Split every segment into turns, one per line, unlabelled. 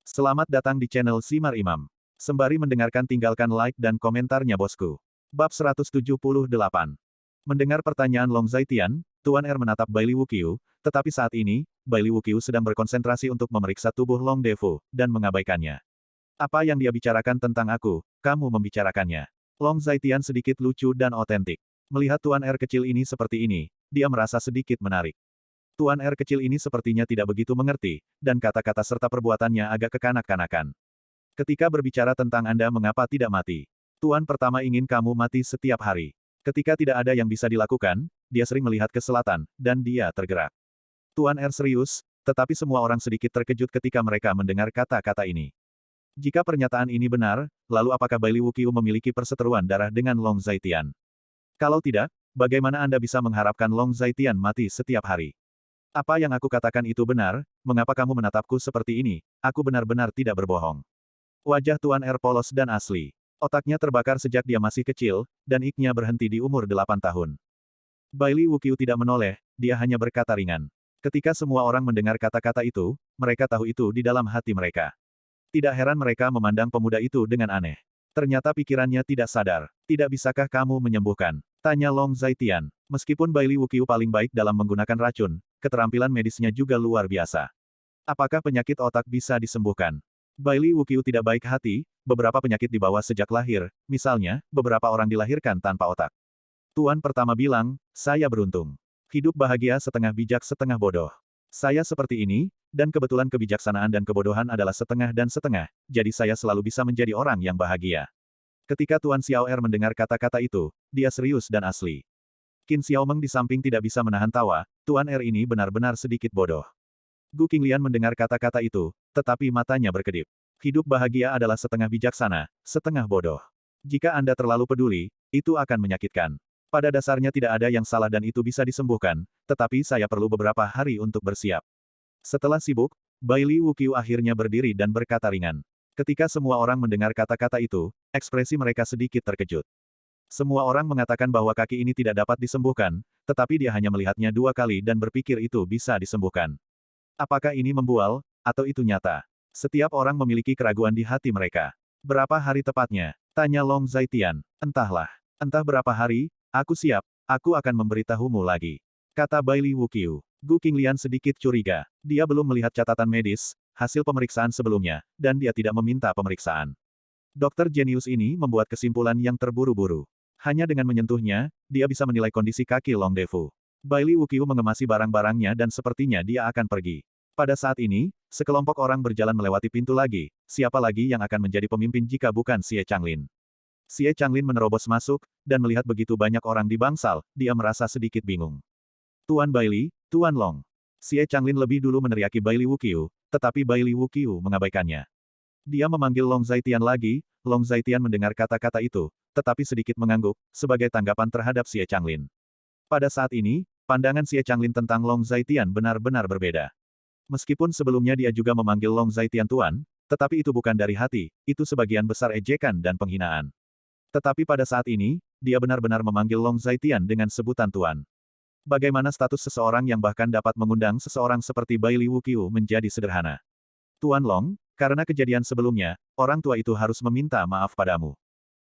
Selamat datang di channel Simar Imam. Sembari mendengarkan tinggalkan like dan komentarnya bosku. Bab 178. Mendengar pertanyaan Long Zaitian, Tuan R menatap Bai Li Wuqiu, tetapi saat ini, Bai Li Wuqiu sedang berkonsentrasi untuk memeriksa tubuh Long Defu, dan mengabaikannya. Apa yang dia bicarakan tentang aku, kamu membicarakannya. Long Zaitian sedikit lucu dan otentik. Melihat Tuan R kecil ini seperti ini, dia merasa sedikit menarik. Tuan R kecil ini sepertinya tidak begitu mengerti, dan kata-kata serta perbuatannya agak kekanak-kanakan. Ketika berbicara tentang Anda mengapa tidak mati. Tuan pertama ingin kamu mati setiap hari. Ketika tidak ada yang bisa dilakukan, dia sering melihat ke selatan, dan dia tergerak. Tuan R serius, tetapi semua orang sedikit terkejut ketika mereka mendengar kata-kata ini. Jika pernyataan ini benar, lalu apakah Bai Li Wuqiu memiliki perseteruan darah dengan Long Zaitian? Kalau tidak, bagaimana Anda bisa mengharapkan Long Zaitian mati setiap hari? Apa yang aku katakan itu benar, mengapa kamu menatapku seperti ini? Aku benar-benar tidak berbohong. Wajah Tuan R polos dan asli. Otaknya terbakar sejak dia masih kecil, dan iknya berhenti di umur 8 tahun. Bai Li Wuqiu tidak menoleh, dia hanya berkata ringan. Ketika semua orang mendengar kata-kata itu, mereka tahu itu di dalam hati mereka. Tidak heran mereka memandang pemuda itu dengan aneh. Ternyata pikirannya tidak sadar. Tidak bisakah kamu menyembuhkan? Tanya Long Zaitian. Meskipun Bai Li Wuqiu paling baik dalam menggunakan racun, keterampilan medisnya juga luar biasa. Apakah penyakit otak bisa disembuhkan? Bai Li Wuqiu tidak baik hati, beberapa penyakit dibawa sejak lahir, misalnya, beberapa orang dilahirkan tanpa otak. Tuan pertama bilang, saya beruntung. Hidup bahagia setengah bijak setengah bodoh. Saya seperti ini, dan kebetulan kebijaksanaan dan kebodohan adalah setengah dan setengah, jadi saya selalu bisa menjadi orang yang bahagia. Ketika Tuan Xiao Er mendengar kata-kata itu, dia serius dan asli. Qin Xiaomeng di samping tidak bisa menahan tawa, Tuan R ini benar-benar sedikit bodoh. Gu Qinglian mendengar kata-kata itu, tetapi matanya berkedip. Hidup bahagia adalah setengah bijaksana, setengah bodoh. Jika Anda terlalu peduli, itu akan menyakitkan. Pada dasarnya tidak ada yang salah dan itu bisa disembuhkan, tetapi saya perlu beberapa hari untuk bersiap. Setelah sibuk, Bai Li Wuqiu akhirnya berdiri dan berkata ringan. Ketika semua orang mendengar kata-kata itu, ekspresi mereka sedikit terkejut. Semua orang mengatakan bahwa kaki ini tidak dapat disembuhkan, tetapi dia hanya melihatnya 2 kali dan berpikir itu bisa disembuhkan. Apakah ini membual, atau itu nyata? Setiap orang memiliki keraguan di hati mereka. Berapa hari tepatnya? Tanya Long Zaitian. Entahlah. Entah berapa hari, aku siap, aku akan memberitahumu lagi. Kata Bai Li Wuqiu. Gu Qinglian sedikit curiga. Dia belum melihat catatan medis, hasil pemeriksaan sebelumnya, dan dia tidak meminta pemeriksaan. Dokter jenius ini membuat kesimpulan yang terburu-buru. Hanya dengan menyentuhnya, dia bisa menilai kondisi kaki Long Defu. Bai Li Wuqiu mengemasi barang-barangnya dan sepertinya dia akan pergi. Pada saat ini, sekelompok orang berjalan melewati pintu lagi, siapa lagi yang akan menjadi pemimpin jika bukan Xie Changlin. Xie Changlin menerobos masuk, dan melihat begitu banyak orang di bangsal, dia merasa sedikit bingung. Tuan Bai Li, Tuan Long. Xie Changlin lebih dulu meneriaki Bai Li Wuqiu, tetapi Bai Li Wuqiu mengabaikannya. Dia memanggil Long Zaitian lagi, Long Zaitian mendengar kata-kata itu, tetapi sedikit mengangguk, sebagai tanggapan terhadap Xie Changlin. Pada saat ini, pandangan Xie Changlin tentang Long Zaitian benar-benar berbeda. Meskipun sebelumnya dia juga memanggil Long Zaitian Tuan, tetapi itu bukan dari hati, itu sebagian besar ejekan dan penghinaan. Tetapi pada saat ini, dia benar-benar memanggil Long Zaitian dengan sebutan Tuan. Bagaimana status seseorang yang bahkan dapat mengundang seseorang seperti Bai Li Wuqiu menjadi sederhana? Tuan Long, karena kejadian sebelumnya, orang tua itu harus meminta maaf padamu.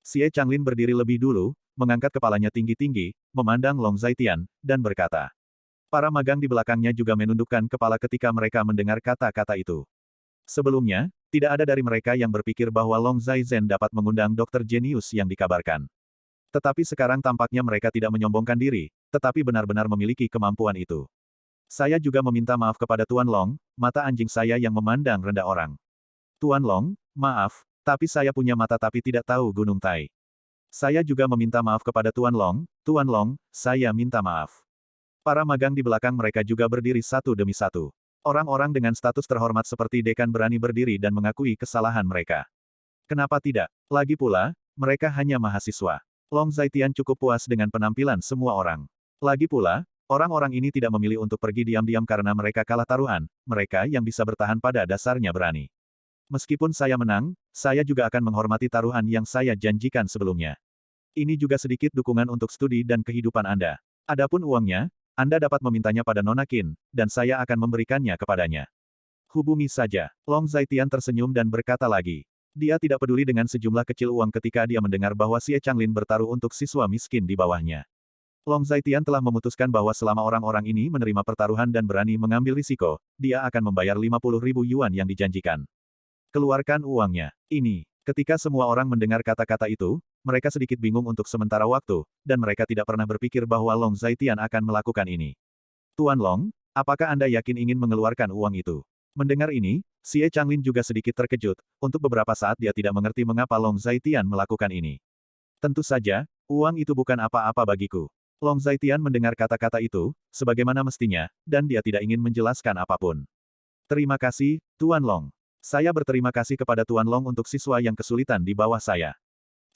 Xie Changlin berdiri lebih dulu, mengangkat kepalanya tinggi-tinggi, memandang Long Zaitian, dan berkata. Para magang di belakangnya juga menundukkan kepala ketika mereka mendengar kata-kata itu. Sebelumnya, tidak ada dari mereka yang berpikir bahwa Long Zaizhen dapat mengundang dokter jenius yang dikabarkan. Tetapi sekarang tampaknya mereka tidak menyombongkan diri, tetapi benar-benar memiliki kemampuan itu. Saya juga meminta maaf kepada Tuan Long, mata anjing saya yang memandang rendah orang. Tuan Long, maaf, tapi saya punya mata tapi tidak tahu Gunung Tai. Saya juga meminta maaf kepada Tuan Long, saya minta maaf. Para magang di belakang mereka juga berdiri satu demi satu. Orang-orang dengan status terhormat seperti dekan berani berdiri dan mengakui kesalahan mereka. Kenapa tidak? Lagi pula, mereka hanya mahasiswa. Long Zaitian cukup puas dengan penampilan semua orang. Lagi pula, orang-orang ini tidak memilih untuk pergi diam-diam karena mereka kalah taruhan, mereka yang bisa bertahan pada dasarnya berani. Meskipun saya menang, saya juga akan menghormati taruhan yang saya janjikan sebelumnya. Ini juga sedikit dukungan untuk studi dan kehidupan Anda. Adapun uangnya, Anda dapat memintanya pada Nona Qin, dan saya akan memberikannya kepadanya. Hubungi saja. Long Zaitian tersenyum dan berkata lagi. Dia tidak peduli dengan sejumlah kecil uang ketika dia mendengar bahwa Xie Changlin bertaruh untuk siswa miskin di bawahnya. Long Zaitian telah memutuskan bahwa selama orang-orang ini menerima pertaruhan dan berani mengambil risiko, dia akan membayar 50.000 yuan yang dijanjikan. Keluarkan uangnya. Ini. Ketika semua orang mendengar kata-kata itu, mereka sedikit bingung untuk sementara waktu, dan mereka tidak pernah berpikir bahwa Long Zaitian akan melakukan ini. Tuan Long, apakah Anda yakin ingin mengeluarkan uang itu? Mendengar ini, Xie Changlin juga sedikit terkejut, untuk beberapa saat dia tidak mengerti mengapa Long Zaitian melakukan ini. Tentu saja, uang itu bukan apa-apa bagiku. Long Zaitian mendengar kata-kata itu, sebagaimana mestinya, dan dia tidak ingin menjelaskan apapun. Terima kasih, Tuan Long. Saya berterima kasih kepada Tuan Long untuk siswa yang kesulitan di bawah saya.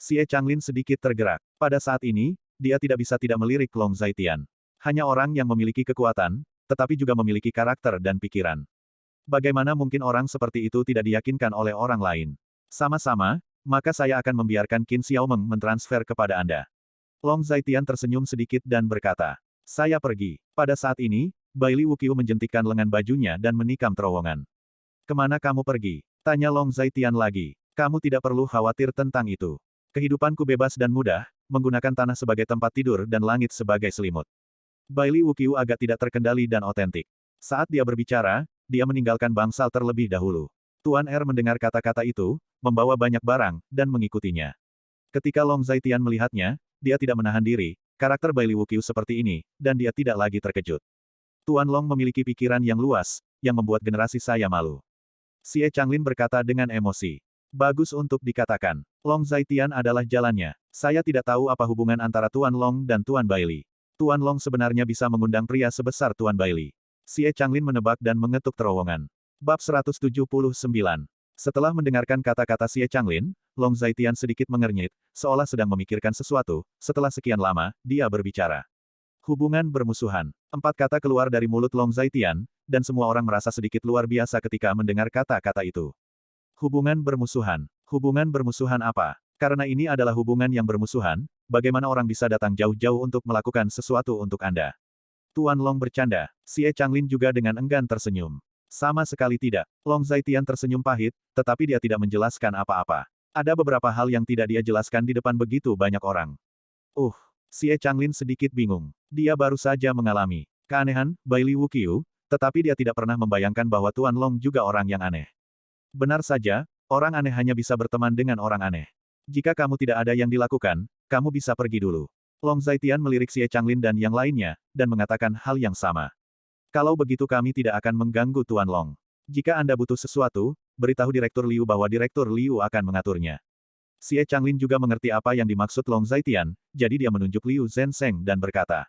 Xie Changlin sedikit tergerak. Pada saat ini, dia tidak bisa tidak melirik Long Zaitian. Hanya orang yang memiliki kekuatan, tetapi juga memiliki karakter dan pikiran. Bagaimana mungkin orang seperti itu tidak diyakinkan oleh orang lain? Sama-sama, maka saya akan membiarkan Qin Xiaomeng mentransfer kepada Anda. Long Zaitian tersenyum sedikit dan berkata, saya pergi. Pada saat ini, Baili Wuqiu menjentikkan lengan bajunya dan menikam terowongan. Kemana kamu pergi? Tanya Long Zaitian lagi. Kamu tidak perlu khawatir tentang itu. Kehidupanku bebas dan mudah, menggunakan tanah sebagai tempat tidur dan langit sebagai selimut. Baili Wuqiu agak tidak terkendali dan otentik. Saat dia berbicara, dia meninggalkan bangsal terlebih dahulu. Tuan Er mendengar kata-kata itu, membawa banyak barang, dan mengikutinya. Ketika Long Zaitian melihatnya, dia tidak menahan diri, karakter Baili Wuqiu seperti ini, dan dia tidak lagi terkejut. Tuan Long memiliki pikiran yang luas, yang membuat generasi saya malu. Xie Changlin berkata dengan emosi. Bagus untuk dikatakan. Long Zaitian adalah jalannya. Saya tidak tahu apa hubungan antara Tuan Long dan Tuan Baili. Tuan Long sebenarnya bisa mengundang pria sebesar Tuan Baili. Xie Changlin menebak dan mengetuk terowongan. Bab 179. Setelah mendengarkan kata-kata Xie Changlin, Long Zaitian sedikit mengernyit, seolah sedang memikirkan sesuatu. Setelah sekian lama, dia berbicara. Hubungan bermusuhan. 4 kata keluar dari mulut Long Zaitian, dan semua orang merasa sedikit luar biasa ketika mendengar kata-kata itu. Hubungan bermusuhan. Hubungan bermusuhan apa? Karena ini adalah hubungan yang bermusuhan, bagaimana orang bisa datang jauh-jauh untuk melakukan sesuatu untuk Anda? Tuan Long bercanda. Xie Changlin juga dengan enggan tersenyum. Sama sekali tidak. Long Zaitian tersenyum pahit, tetapi dia tidak menjelaskan apa-apa. Ada beberapa hal yang tidak dia jelaskan di depan begitu banyak orang. Xie Changlin sedikit bingung. Dia baru saja mengalami keanehan, Baili Wuqiu, tetapi dia tidak pernah membayangkan bahwa Tuan Long juga orang yang aneh. Benar saja, orang aneh hanya bisa berteman dengan orang aneh. Jika kamu tidak ada yang dilakukan, kamu bisa pergi dulu. Long Zaitian melirik Xie Changlin dan yang lainnya, dan mengatakan hal yang sama. Kalau begitu kami tidak akan mengganggu Tuan Long. Jika Anda butuh sesuatu, beritahu Direktur Liu bahwa Direktur Liu akan mengaturnya. Xie Changlin juga mengerti apa yang dimaksud Long Zaitian, jadi dia menunjuk Liu Zhensheng dan berkata.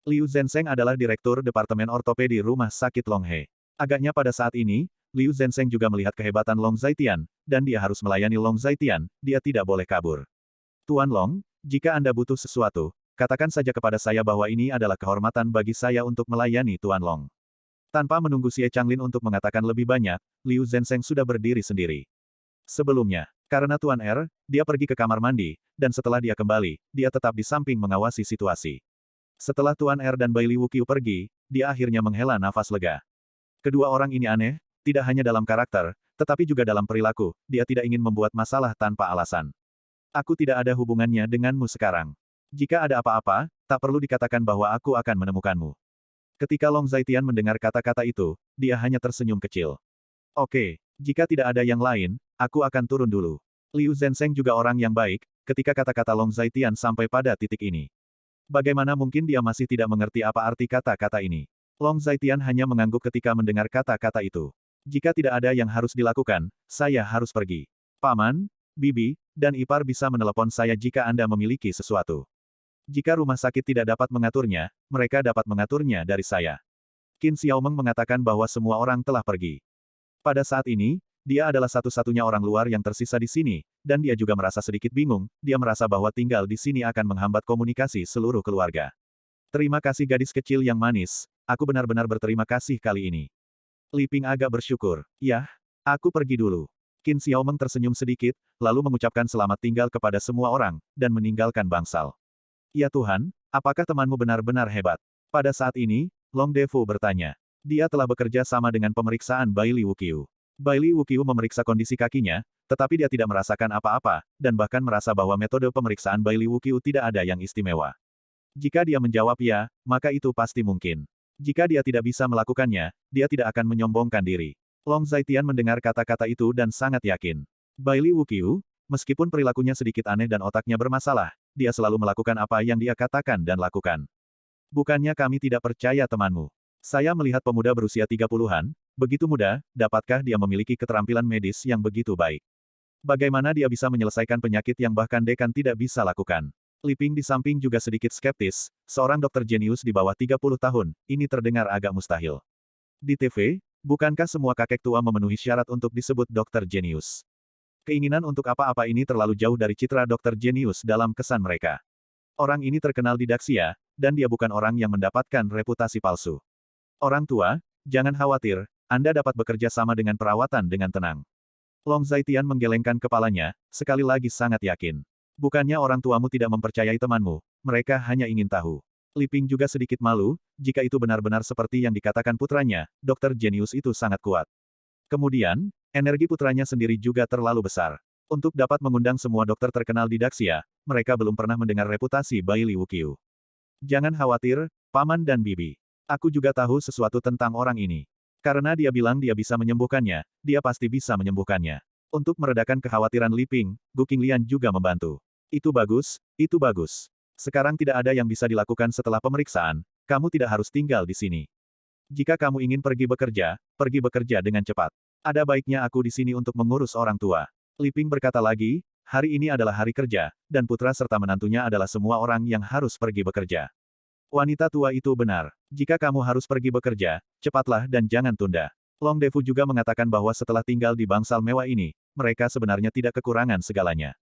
Liu Zhensheng adalah Direktur Departemen Ortopedi Rumah Sakit Longhe. Agaknya pada saat ini, Liu Zhensheng juga melihat kehebatan Long Zaitian, dan dia harus melayani Long Zaitian, dia tidak boleh kabur. Tuan Long, jika Anda butuh sesuatu, katakan saja kepada saya bahwa ini adalah kehormatan bagi saya untuk melayani Tuan Long. Tanpa menunggu Xie Changlin untuk mengatakan lebih banyak, Liu Zhensheng sudah berdiri sendiri. Sebelumnya, karena Tuan Er, dia pergi ke kamar mandi, dan setelah dia kembali, dia tetap di samping mengawasi situasi. Setelah Tuan Er dan Baili Wuqiu pergi, dia akhirnya menghela nafas lega. Kedua orang ini aneh, tidak hanya dalam karakter, tetapi juga dalam perilaku, dia tidak ingin membuat masalah tanpa alasan. Aku tidak ada hubungannya denganmu sekarang. Jika ada apa-apa, tak perlu dikatakan bahwa aku akan menemukanmu. Ketika Long Zaitian mendengar kata-kata itu, dia hanya tersenyum kecil. Oke, jika tidak ada yang lain, aku akan turun dulu. Liu Zhensheng juga orang yang baik, ketika kata-kata Long Zaitian sampai pada titik ini. Bagaimana mungkin dia masih tidak mengerti apa arti kata-kata ini? Long Zaitian hanya mengangguk ketika mendengar kata-kata itu. Jika tidak ada yang harus dilakukan, saya harus pergi. Paman, Bibi, dan Ipar bisa menelepon saya jika Anda memiliki sesuatu. Jika rumah sakit tidak dapat mengaturnya, mereka dapat mengaturnya dari saya. Qin Xiaomeng mengatakan bahwa semua orang telah pergi. Pada saat ini, dia adalah satu-satunya orang luar yang tersisa di sini, dan dia juga merasa sedikit bingung, dia merasa bahwa tinggal di sini akan menghambat komunikasi seluruh keluarga. Terima kasih gadis kecil yang manis, aku benar-benar berterima kasih kali ini. Li Ping agak bersyukur. Yah, aku pergi dulu. Qin Xiaomeng tersenyum sedikit, lalu mengucapkan selamat tinggal kepada semua orang, dan meninggalkan bangsal. Ya Tuhan, apakah temanmu benar-benar hebat? Pada saat ini, Long Defu bertanya. Dia telah bekerja sama dengan pemeriksaan Bailey Wuqiu. Bailey Wuqiu memeriksa kondisi kakinya, tetapi dia tidak merasakan apa-apa, dan bahkan merasa bahwa metode pemeriksaan Bailey Wuqiu tidak ada yang istimewa. Jika dia menjawab ya, maka itu pasti mungkin. Jika dia tidak bisa melakukannya, dia tidak akan menyombongkan diri. Long Zaitian mendengar kata-kata itu dan sangat yakin. Bailey Wuqiu, meskipun perilakunya sedikit aneh dan otaknya bermasalah, dia selalu melakukan apa yang dia katakan dan lakukan. Bukannya kami tidak percaya temanmu. Saya melihat pemuda berusia 30-an, begitu muda, dapatkah dia memiliki keterampilan medis yang begitu baik? Bagaimana dia bisa menyelesaikan penyakit yang bahkan dekan tidak bisa lakukan? Li Ping di samping juga sedikit skeptis, seorang dokter jenius di bawah 30 tahun, ini terdengar agak mustahil. Di TV, bukankah semua kakek tua memenuhi syarat untuk disebut dokter jenius? Keinginan untuk apa-apa ini terlalu jauh dari citra dokter jenius dalam kesan mereka. Orang ini terkenal di Daxia, dan dia bukan orang yang mendapatkan reputasi palsu. Orang tua, jangan khawatir, Anda dapat bekerja sama dengan perawatan dengan tenang. Long Zaitian menggelengkan kepalanya, sekali lagi sangat yakin. Bukannya orang tuamu tidak mempercayai temanmu, mereka hanya ingin tahu. Li Ping juga sedikit malu, jika itu benar-benar seperti yang dikatakan putranya, dokter jenius itu sangat kuat. Kemudian, energi putranya sendiri juga terlalu besar. Untuk dapat mengundang semua dokter terkenal di Daxia, mereka belum pernah mendengar reputasi Bailey Wuqiu. Jangan khawatir, Paman dan Bibi. Aku juga tahu sesuatu tentang orang ini. Karena dia bilang dia bisa menyembuhkannya, dia pasti bisa menyembuhkannya. Untuk meredakan kekhawatiran Li Ping, Gu Qinglian juga membantu. Itu bagus, itu bagus. Sekarang tidak ada yang bisa dilakukan setelah pemeriksaan, kamu tidak harus tinggal di sini. Jika kamu ingin pergi bekerja dengan cepat. Ada baiknya aku di sini untuk mengurus orang tua. Li Ping berkata lagi, hari ini adalah hari kerja, dan putra serta menantunya adalah semua orang yang harus pergi bekerja. Wanita tua itu benar. Jika kamu harus pergi bekerja, cepatlah dan jangan tunda. Long Defu juga mengatakan bahwa setelah tinggal di bangsal mewah ini, mereka sebenarnya tidak kekurangan segalanya.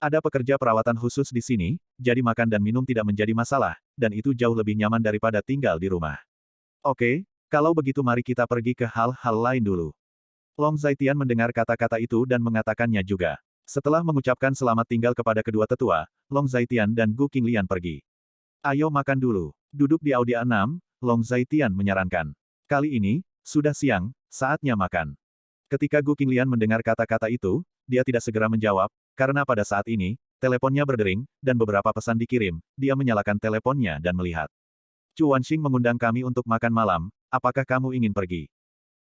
Ada pekerja perawatan khusus di sini, jadi makan dan minum tidak menjadi masalah, dan itu jauh lebih nyaman daripada tinggal di rumah. Oke, kalau begitu mari kita pergi ke hal-hal lain dulu. Long Zaitian mendengar kata-kata itu dan mengatakannya juga. Setelah mengucapkan selamat tinggal kepada kedua tetua, Long Zaitian dan Gu Qinglian pergi. Ayo makan dulu. Duduk di Audi A6, Long Zaitian menyarankan. Kali ini, sudah siang, saatnya makan. Ketika Gu Qinglian mendengar kata-kata itu, dia tidak segera menjawab, karena pada saat ini, teleponnya berdering, dan beberapa pesan dikirim, dia menyalakan teleponnya dan melihat. Chu Wanxing mengundang kami untuk makan malam, apakah kamu ingin pergi?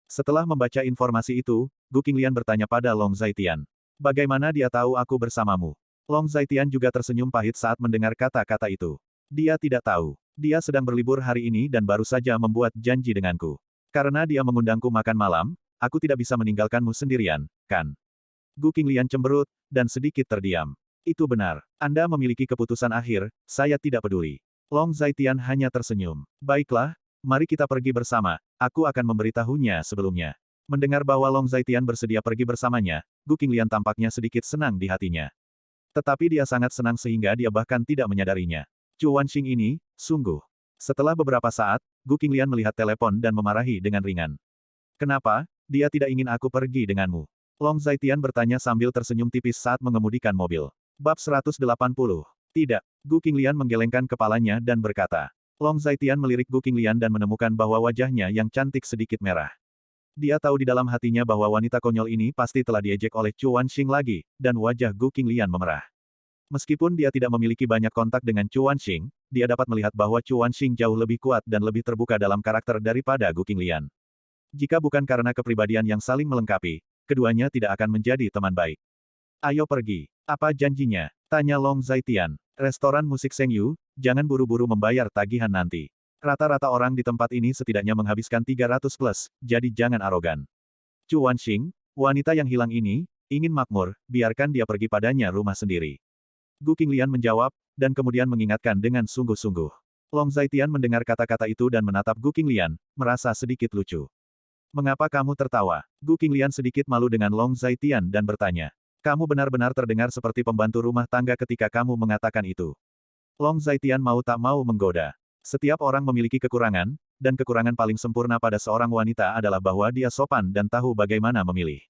Setelah membaca informasi itu, Gu Qinglian bertanya pada Long Zaitian. Bagaimana dia tahu aku bersamamu? Long Zaitian juga tersenyum pahit saat mendengar kata-kata itu. Dia tidak tahu. Dia sedang berlibur hari ini dan baru saja membuat janji denganku. Karena dia mengundangku makan malam, aku tidak bisa meninggalkanmu sendirian, kan? Gu Qinglian cemberut, dan sedikit terdiam. Itu benar. Anda memiliki keputusan akhir, saya tidak peduli. Long Zaitian hanya tersenyum. Baiklah, mari kita pergi bersama, aku akan memberitahunya sebelumnya. Mendengar bahwa Long Zaitian bersedia pergi bersamanya, Gu Qinglian tampaknya sedikit senang di hatinya. Tetapi dia sangat senang sehingga dia bahkan tidak menyadarinya. Chu Wanxing ini, sungguh. Setelah beberapa saat, Gu Qinglian melihat telepon dan memarahi dengan ringan. Kenapa, dia tidak ingin aku pergi denganmu? Long Zaitian bertanya sambil tersenyum tipis saat mengemudikan mobil. Bab 180. Tidak. Gu Qinglian menggelengkan kepalanya dan berkata. Long Zaitian melirik Gu Qinglian dan menemukan bahwa wajahnya yang cantik sedikit merah. Dia tahu di dalam hatinya bahwa wanita konyol ini pasti telah diejek oleh Chu Wanxing lagi, dan wajah Gu Qinglian memerah. Meskipun dia tidak memiliki banyak kontak dengan Chu Wanxing, dia dapat melihat bahwa Chu Wanxing jauh lebih kuat dan lebih terbuka dalam karakter daripada Gu Qinglian. Jika bukan karena kepribadian yang saling melengkapi, keduanya tidak akan menjadi teman baik. Ayo pergi. Apa janjinya? Tanya Long Zaitian. Restoran musik Seng Yu, jangan buru-buru membayar tagihan nanti. Rata-rata orang di tempat ini setidaknya menghabiskan 300 plus, jadi jangan arogan. Chu Wanxing, wanita yang hilang ini, ingin makmur, biarkan dia pergi padanya rumah sendiri. Gu Qinglian menjawab, dan kemudian mengingatkan dengan sungguh-sungguh. Long Zaitian mendengar kata-kata itu dan menatap Gu Qinglian, merasa sedikit lucu. Mengapa kamu tertawa? Gu Qinglian sedikit malu dengan Long Zaitian dan bertanya. Kamu benar-benar terdengar seperti pembantu rumah tangga ketika kamu mengatakan itu. Long Zaitian mau tak mau menggoda. Setiap orang memiliki kekurangan, dan kekurangan paling sempurna pada seorang wanita adalah bahwa dia sopan dan tahu bagaimana memilih.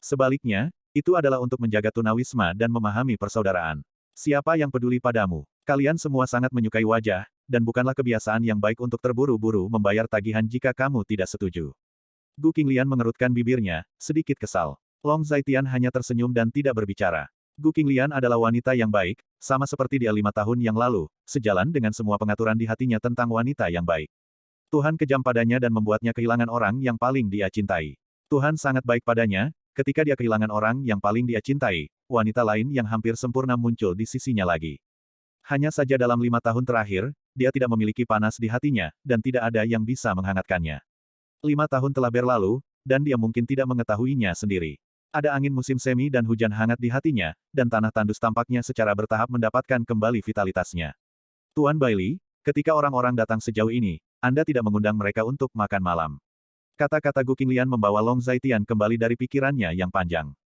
Sebaliknya, itu adalah untuk menjaga tunawisma dan memahami persaudaraan. Siapa yang peduli padamu? Kalian semua sangat menyukai wajah, dan bukanlah kebiasaan yang baik untuk terburu-buru membayar tagihan jika kamu tidak setuju. Gu Qinglian mengerutkan bibirnya, sedikit kesal. Long Zaitian hanya tersenyum dan tidak berbicara. Gu Qinglian adalah wanita yang baik, sama seperti dia 5 tahun yang lalu, sejalan dengan semua pengaturan di hatinya tentang wanita yang baik. Tuhan kejam padanya dan membuatnya kehilangan orang yang paling dia cintai. Tuhan sangat baik padanya, ketika dia kehilangan orang yang paling dia cintai, wanita lain yang hampir sempurna muncul di sisinya lagi. Hanya saja dalam 5 tahun terakhir, dia tidak memiliki panas di hatinya, dan tidak ada yang bisa menghangatkannya. 5 tahun telah berlalu, dan dia mungkin tidak mengetahuinya sendiri. Ada angin musim semi dan hujan hangat di hatinya, dan tanah tandus tampaknya secara bertahap mendapatkan kembali vitalitasnya. Tuan Bailey, ketika orang-orang datang sejauh ini, Anda tidak mengundang mereka untuk makan malam. Kata-kata Gu Qinglian membawa Long Zaitian kembali dari pikirannya yang panjang.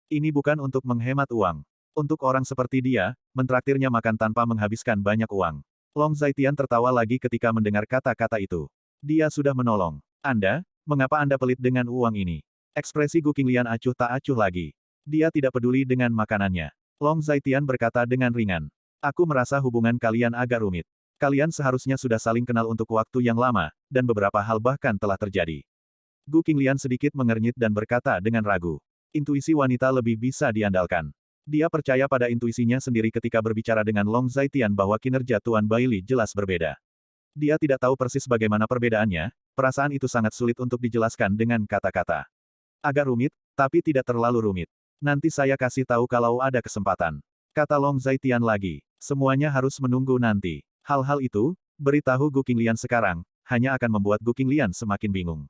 Ini bukan untuk menghemat uang. Untuk orang seperti dia, mentraktirnya makan tanpa menghabiskan banyak uang. Long Zaitian tertawa lagi ketika mendengar kata-kata itu. Dia sudah menolong. Anda, mengapa Anda pelit dengan uang ini? Ekspresi Gu Qinglian acuh tak acuh lagi. Dia tidak peduli dengan makanannya. Long Zaitian berkata dengan ringan. Aku merasa hubungan kalian agak rumit. Kalian seharusnya sudah saling kenal untuk waktu yang lama, dan beberapa hal bahkan telah terjadi. Gu Qinglian sedikit mengernyit dan berkata dengan ragu. Intuisi wanita lebih bisa diandalkan. Dia percaya pada intuisinya sendiri ketika berbicara dengan Long Zaitian bahwa kinerja Tuan Bailey jelas berbeda. Dia tidak tahu persis bagaimana perbedaannya, perasaan itu sangat sulit untuk dijelaskan dengan kata-kata. Agak rumit, tapi tidak terlalu rumit. Nanti saya kasih tahu kalau ada kesempatan. Kata Long Zaitian lagi. Semuanya harus menunggu nanti. Hal-hal itu, beritahu Gu Qinglian sekarang, hanya akan membuat Gu Qinglian semakin bingung.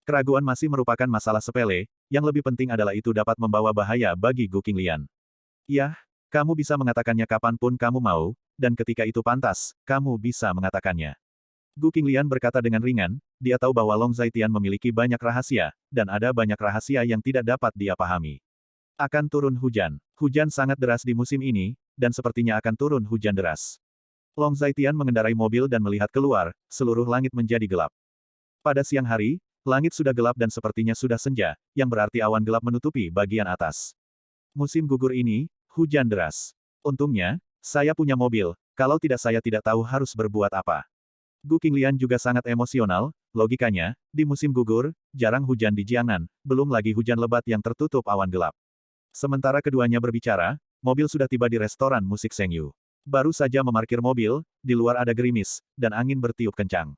Keraguan masih merupakan masalah sepele, yang lebih penting adalah itu dapat membawa bahaya bagi Gu Qinglian. Yah, kamu bisa mengatakannya kapanpun kamu mau, dan ketika itu pantas, kamu bisa mengatakannya. Gu Qinglian berkata dengan ringan, dia tahu bahwa Long Zaitian memiliki banyak rahasia, dan ada banyak rahasia yang tidak dapat dia pahami. Akan turun hujan. Hujan sangat deras di musim ini, dan sepertinya akan turun hujan deras. Long Zaitian mengendarai mobil dan melihat keluar, seluruh langit menjadi gelap. Pada siang hari, langit sudah gelap dan sepertinya sudah senja, yang berarti awan gelap menutupi bagian atas. Musim gugur ini, hujan deras. Untungnya, saya punya mobil, kalau tidak saya tidak tahu harus berbuat apa. Gu Qinglian juga sangat emosional, logikanya, di musim gugur, jarang hujan di Jiangnan, belum lagi hujan lebat yang tertutup awan gelap. Sementara keduanya berbicara, mobil sudah tiba di restoran musik Sengyu. Baru saja memarkir mobil, di luar ada gerimis, dan angin bertiup kencang.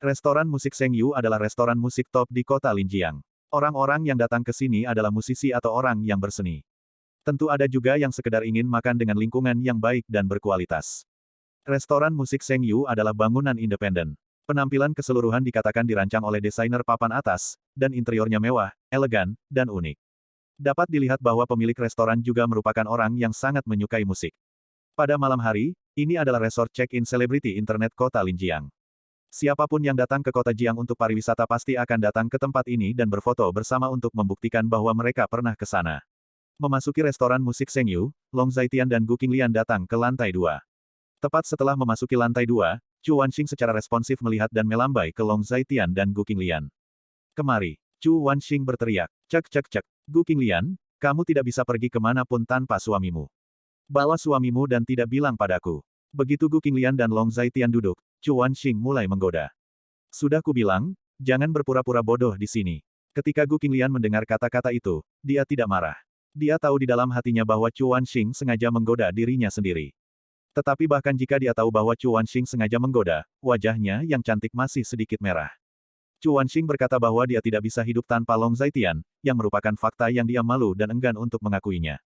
Restoran musik Sengyu adalah restoran musik top di kota Linjiang. Orang-orang yang datang ke sini adalah musisi atau orang yang berseni. Tentu ada juga yang sekedar ingin makan dengan lingkungan yang baik dan berkualitas. Restoran musik Sengyu adalah bangunan independen. Penampilan keseluruhan dikatakan dirancang oleh desainer papan atas, dan interiornya mewah, elegan, dan unik. Dapat dilihat bahwa pemilik restoran juga merupakan orang yang sangat menyukai musik. Pada malam hari, ini adalah resort check-in selebriti internet kota Linjiang. Siapapun yang datang ke kota Jiang untuk pariwisata pasti akan datang ke tempat ini dan berfoto bersama untuk membuktikan bahwa mereka pernah ke sana. Memasuki restoran musik Sengyu, Long Zaitian dan Gu Qinglian datang ke lantai 2. Tepat setelah memasuki lantai 2, Chu Wanxing secara responsif melihat dan melambai ke Long Zaitian dan Gu Qinglian. Kemari, Chu Wanxing berteriak. Cek cek cek. Gu Qinglian, kamu tidak bisa pergi kemanapun tanpa suamimu. Bawa suamimu dan tidak bilang padaku. Begitu Gu Qinglian dan Long Zaitian duduk, Chu Wanxing mulai menggoda. Sudah kubilang, jangan berpura-pura bodoh di sini. Ketika Gu Qinglian mendengar kata-kata itu, dia tidak marah. Dia tahu di dalam hatinya bahwa Chu Wanxing sengaja menggoda dirinya sendiri. Tetapi bahkan jika dia tahu bahwa Chu Wanxing sengaja menggoda, wajahnya yang cantik masih sedikit merah. Chu Wanxing berkata bahwa dia tidak bisa hidup tanpa Long Zaitian, yang merupakan fakta yang dia malu dan enggan untuk mengakuinya.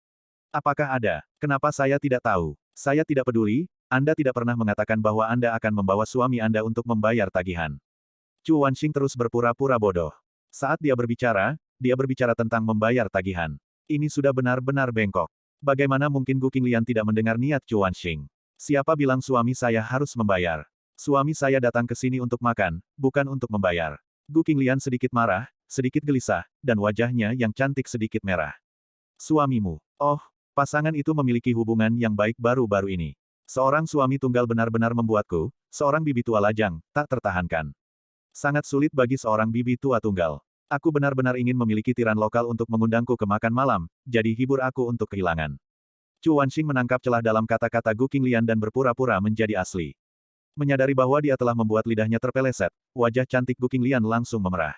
Apakah ada? Kenapa saya tidak tahu? Saya tidak peduli, Anda tidak pernah mengatakan bahwa Anda akan membawa suami Anda untuk membayar tagihan. Chu Wanxing terus berpura-pura bodoh. Saat dia berbicara tentang membayar tagihan. Ini sudah benar-benar bengkok. Bagaimana mungkin Gu Qinglian tidak mendengar niat Chu Wanxing? Siapa bilang suami saya harus membayar? Suami saya datang ke sini untuk makan, bukan untuk membayar. Gu Qinglian sedikit marah, sedikit gelisah, dan wajahnya yang cantik sedikit merah. Suamimu. Oh, pasangan itu memiliki hubungan yang baik baru-baru ini. Seorang suami tunggal benar-benar membuatku, seorang bibi tua lajang, tak tertahankan. Sangat sulit bagi seorang bibi tua tunggal. Aku benar-benar ingin memiliki tiran lokal untuk mengundangku ke makan malam, jadi hibur aku untuk kehilangan. Chu Wanxing menangkap celah dalam kata-kata Gu Qinglian dan berpura-pura menjadi asli. Menyadari bahwa dia telah membuat lidahnya terpeleset, wajah cantik Gu Qinglian langsung memerah.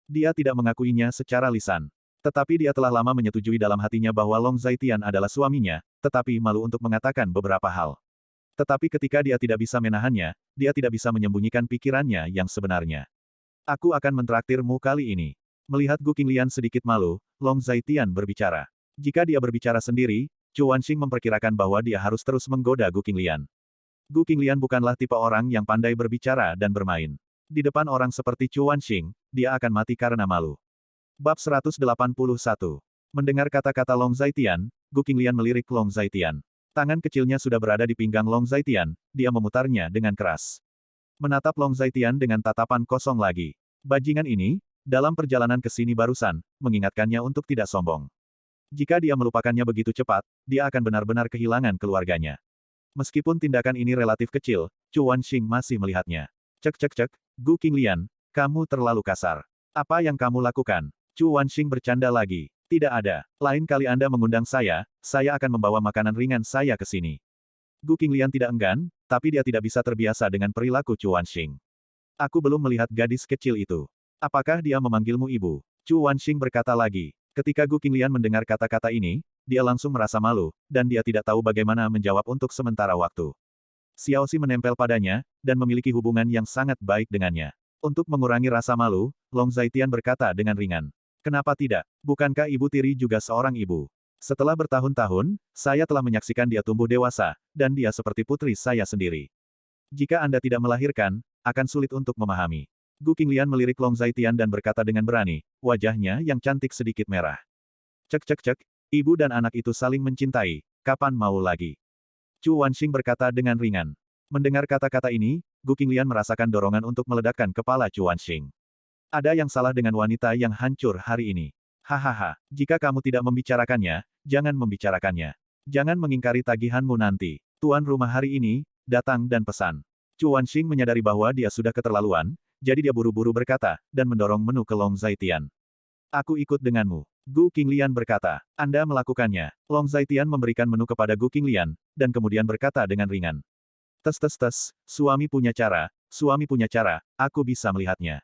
Dia tidak mengakuinya secara lisan. Tetapi dia telah lama menyetujui dalam hatinya bahwa Long Zaitian adalah suaminya, tetapi malu untuk mengatakan beberapa hal. Tetapi ketika dia tidak bisa menahannya, dia tidak bisa menyembunyikan pikirannya yang sebenarnya. Aku akan mentraktirmu kali ini. Melihat Gu Qinglian sedikit malu, Long Zaitian berbicara. Jika dia berbicara sendiri, Chu Wanxing memperkirakan bahwa dia harus terus menggoda Gu Qinglian. Gu Qinglian bukanlah tipe orang yang pandai berbicara dan bermain. Di depan orang seperti Chu Wanxing, dia akan mati karena malu. Bab 181. Mendengar kata-kata Long Zaitian, Gu Qinglian melirik Long Zaitian. Tangan kecilnya sudah berada di pinggang Long Zaitian, dia memutarnya dengan keras. Menatap Long Zaitian dengan tatapan kosong lagi. Bajingan ini, dalam perjalanan ke sini barusan, mengingatkannya untuk tidak sombong. Jika dia melupakannya begitu cepat, dia akan benar-benar kehilangan keluarganya. Meskipun tindakan ini relatif kecil, Chu Wanxing masih melihatnya. Cek, Gu Qinglian, kamu terlalu kasar. Apa yang kamu lakukan? Chu Wanxing bercanda lagi. Tidak ada. Lain kali Anda mengundang saya akan membawa makanan ringan saya ke sini. Gu Qinglian tidak enggan, tapi dia tidak bisa terbiasa dengan perilaku Chu Wanxing. Aku belum melihat gadis kecil itu. Apakah dia memanggilmu ibu? Chu Wanxing berkata lagi. Ketika Gu Qinglian mendengar kata-kata ini, dia langsung merasa malu, dan dia tidak tahu bagaimana menjawab untuk sementara waktu. Xiaoxi menempel padanya, dan memiliki hubungan yang sangat baik dengannya. Untuk mengurangi rasa malu, Long Zaitian berkata dengan ringan. Kenapa tidak? Bukankah ibu tiri juga seorang ibu? Setelah bertahun-tahun, saya telah menyaksikan dia tumbuh dewasa, dan dia seperti putri saya sendiri. Jika Anda tidak melahirkan, akan sulit untuk memahami. Gu Qinglian melirik Long Zaitian dan berkata dengan berani, wajahnya yang cantik sedikit merah. Cek, ibu dan anak itu saling mencintai, kapan mau lagi? Chu Wanxing berkata dengan ringan. Mendengar kata-kata ini, Gu Qinglian merasakan dorongan untuk meledakkan kepala Chu Wanxing. Ada yang salah dengan wanita yang hancur hari ini. Hahaha, jika kamu tidak membicarakannya, jangan membicarakannya. Jangan mengingkari tagihanmu nanti. Tuan rumah hari ini, datang dan pesan. Chu Wanxing menyadari bahwa dia sudah keterlaluan, jadi dia buru-buru berkata, dan mendorong menu ke Long Zaitian. Aku ikut denganmu. Gu Qinglian berkata, Anda melakukannya. Long Zaitian memberikan menu kepada Gu Qinglian, dan kemudian berkata dengan ringan. Tes, suami punya cara, aku bisa melihatnya.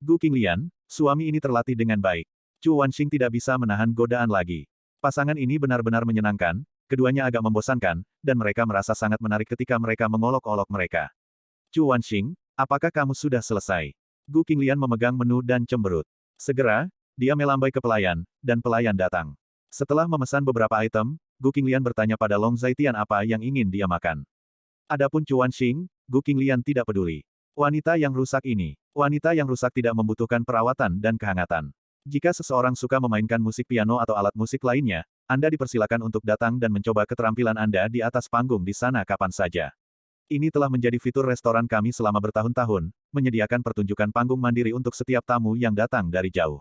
Gu Qinglian, suami ini terlatih dengan baik. Chu Wanxing tidak bisa menahan godaan lagi. Pasangan ini benar-benar menyenangkan, keduanya agak membosankan, dan mereka merasa sangat menarik ketika mereka mengolok-olok mereka. Chu Wanxing, apakah kamu sudah selesai? Gu Qinglian memegang menu dan cemberut. Segera, dia melambai ke pelayan, dan pelayan datang. Setelah memesan beberapa item, Gu Qinglian bertanya pada Long Zaitian apa yang ingin dia makan. Adapun Chu Wanxing, Gu Qinglian tidak peduli. Wanita yang rusak tidak membutuhkan perawatan dan kehangatan. Jika seseorang suka memainkan musik piano atau alat musik lainnya, Anda dipersilakan untuk datang dan mencoba keterampilan Anda di atas panggung di sana kapan saja. Ini telah menjadi fitur restoran kami selama bertahun-tahun, menyediakan pertunjukan panggung mandiri untuk setiap tamu yang datang dari jauh.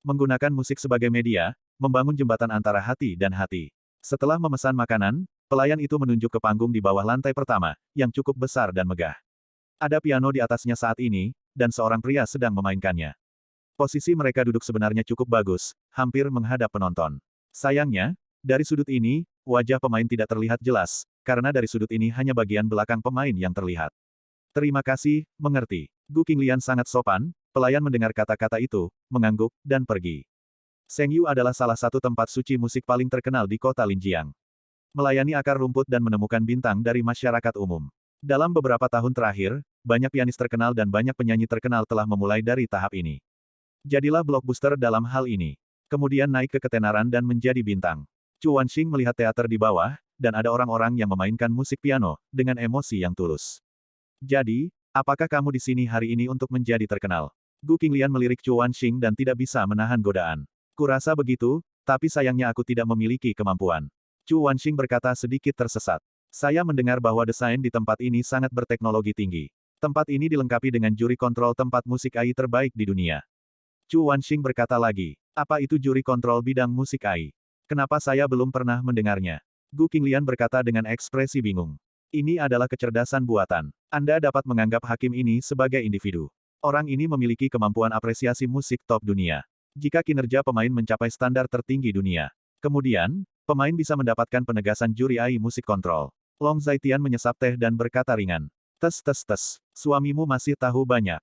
Menggunakan musik sebagai media, membangun jembatan antara hati dan hati. Setelah memesan makanan, pelayan itu menunjuk ke panggung di bawah lantai pertama, yang cukup besar dan megah. Ada piano di atasnya saat ini, dan seorang pria sedang memainkannya. Posisi mereka duduk sebenarnya cukup bagus, hampir menghadap penonton. Sayangnya, dari sudut ini, wajah pemain tidak terlihat jelas, karena dari sudut ini hanya bagian belakang pemain yang terlihat. Terima kasih, mengerti. Gu Qinglian sangat sopan, pelayan mendengar kata-kata itu, mengangguk, dan pergi. Seng Yu adalah salah satu tempat suci musik paling terkenal di kota Linjiang. Melayani akar rumput dan menemukan bintang dari masyarakat umum. Dalam beberapa tahun terakhir, banyak pianis terkenal dan banyak penyanyi terkenal telah memulai dari tahap ini. Jadilah blockbuster dalam hal ini. Kemudian naik ke ketenaran dan menjadi bintang. Chu Wanxing melihat teater di bawah, dan ada orang-orang yang memainkan musik piano, dengan emosi yang tulus. Jadi, apakah kamu di sini hari ini untuk menjadi terkenal? Gu Qinglian melirik Chu Wanxing dan tidak bisa menahan godaan. Kurasa begitu, tapi sayangnya aku tidak memiliki kemampuan. Chu Wanxing berkata sedikit tersesat. Saya mendengar bahwa desain di tempat ini sangat berteknologi tinggi. Tempat ini dilengkapi dengan juri kontrol tempat musik AI terbaik di dunia. Chu Wanxing berkata lagi, apa itu juri kontrol bidang musik AI? Kenapa saya belum pernah mendengarnya? Gu Qinglian berkata dengan ekspresi bingung. Ini adalah kecerdasan buatan. Anda dapat menganggap hakim ini sebagai individu. Orang ini memiliki kemampuan apresiasi musik top dunia. Jika kinerja pemain mencapai standar tertinggi dunia. Kemudian, pemain bisa mendapatkan penegasan juri AI musik kontrol. Long Zaitian menyesap teh dan berkata ringan. Tes tes tes. Suamimu masih tahu banyak.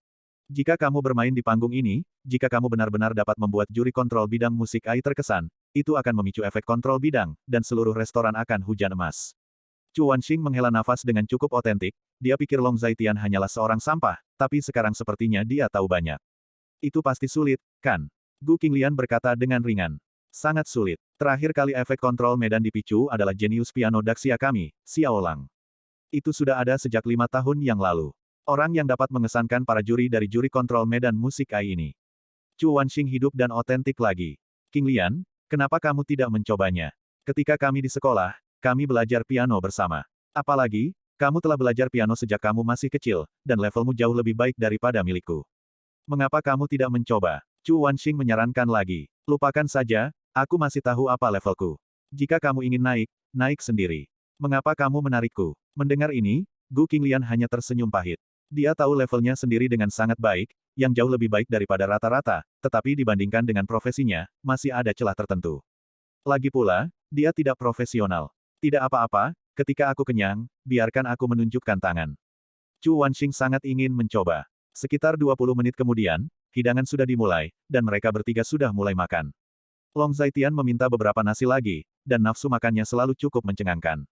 Jika kamu bermain di panggung ini, jika kamu benar-benar dapat membuat juri kontrol bidang musik AI terkesan, itu akan memicu efek kontrol bidang, dan seluruh restoran akan hujan emas. Chu Wanxing menghela nafas dengan cukup otentik, dia pikir Long Zaitian hanyalah seorang sampah, tapi sekarang sepertinya dia tahu banyak. Itu pasti sulit, kan? Gu Qinglian berkata dengan ringan. Sangat sulit. Terakhir kali efek kontrol medan dipicu adalah jenius piano Daxia kami, Xiao Lang. Itu sudah ada sejak 5 tahun yang lalu. Orang yang dapat mengesankan para juri dari juri kontrol medan musik AI ini. Chu Wanxing hidup dan otentik lagi. Qinglian, kenapa kamu tidak mencobanya? Ketika kami di sekolah, kami belajar piano bersama. Apalagi, kamu telah belajar piano sejak kamu masih kecil, dan levelmu jauh lebih baik daripada milikku. Mengapa kamu tidak mencoba? Chu Wanxing menyarankan lagi. Lupakan saja, aku masih tahu apa levelku. Jika kamu ingin naik, naik sendiri. Mengapa kamu menarikku? Mendengar ini, Gu Qinglian hanya tersenyum pahit. Dia tahu levelnya sendiri dengan sangat baik, yang jauh lebih baik daripada rata-rata, tetapi dibandingkan dengan profesinya, masih ada celah tertentu. Lagi pula, dia tidak profesional. Tidak apa-apa, ketika aku kenyang, biarkan aku menunjukkan tangan. Chu Wanxing sangat ingin mencoba. Sekitar 20 menit kemudian, hidangan sudah dimulai, dan mereka bertiga sudah mulai makan. Long Zaitian meminta beberapa nasi lagi, dan nafsu makannya selalu cukup mencengangkan.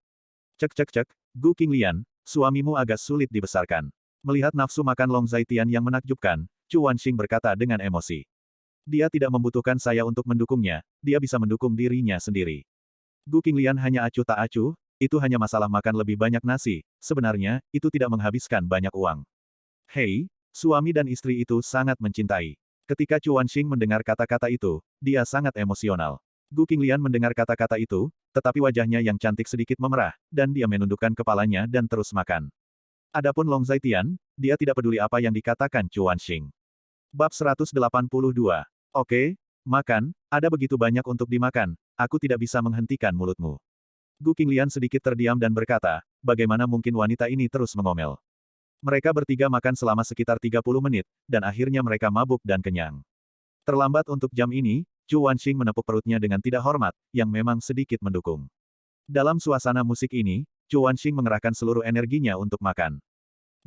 Cek cek cek, Gu Qinglian, suamimu agak sulit dibesarkan. Melihat nafsu makan Long Zaitian yang menakjubkan, Chu Wanxing berkata dengan emosi. Dia tidak membutuhkan saya untuk mendukungnya, dia bisa mendukung dirinya sendiri. Gu Qinglian hanya acuh tak acuh, itu hanya masalah makan lebih banyak nasi, sebenarnya, itu tidak menghabiskan banyak uang. Hei, suami dan istri itu sangat mencintai. Ketika Chu Wanxing mendengar kata-kata itu, dia sangat emosional. Gu Qinglian mendengar kata-kata itu, tetapi wajahnya yang cantik sedikit memerah, dan dia menundukkan kepalanya dan terus makan. Adapun Long Zaitian, dia tidak peduli apa yang dikatakan Chu Wanxing. Bab 182. Oke, makan, ada begitu banyak untuk dimakan, aku tidak bisa menghentikan mulutmu. Gu Qinglian sedikit terdiam dan berkata, bagaimana mungkin wanita ini terus mengomel. Mereka bertiga makan selama sekitar 30 menit, dan akhirnya mereka mabuk dan kenyang. Terlambat untuk jam ini, Chu Wanxing menepuk perutnya dengan tidak hormat, yang memang sedikit mendukung. Dalam suasana musik ini, Chu Wanxing mengerahkan seluruh energinya untuk makan.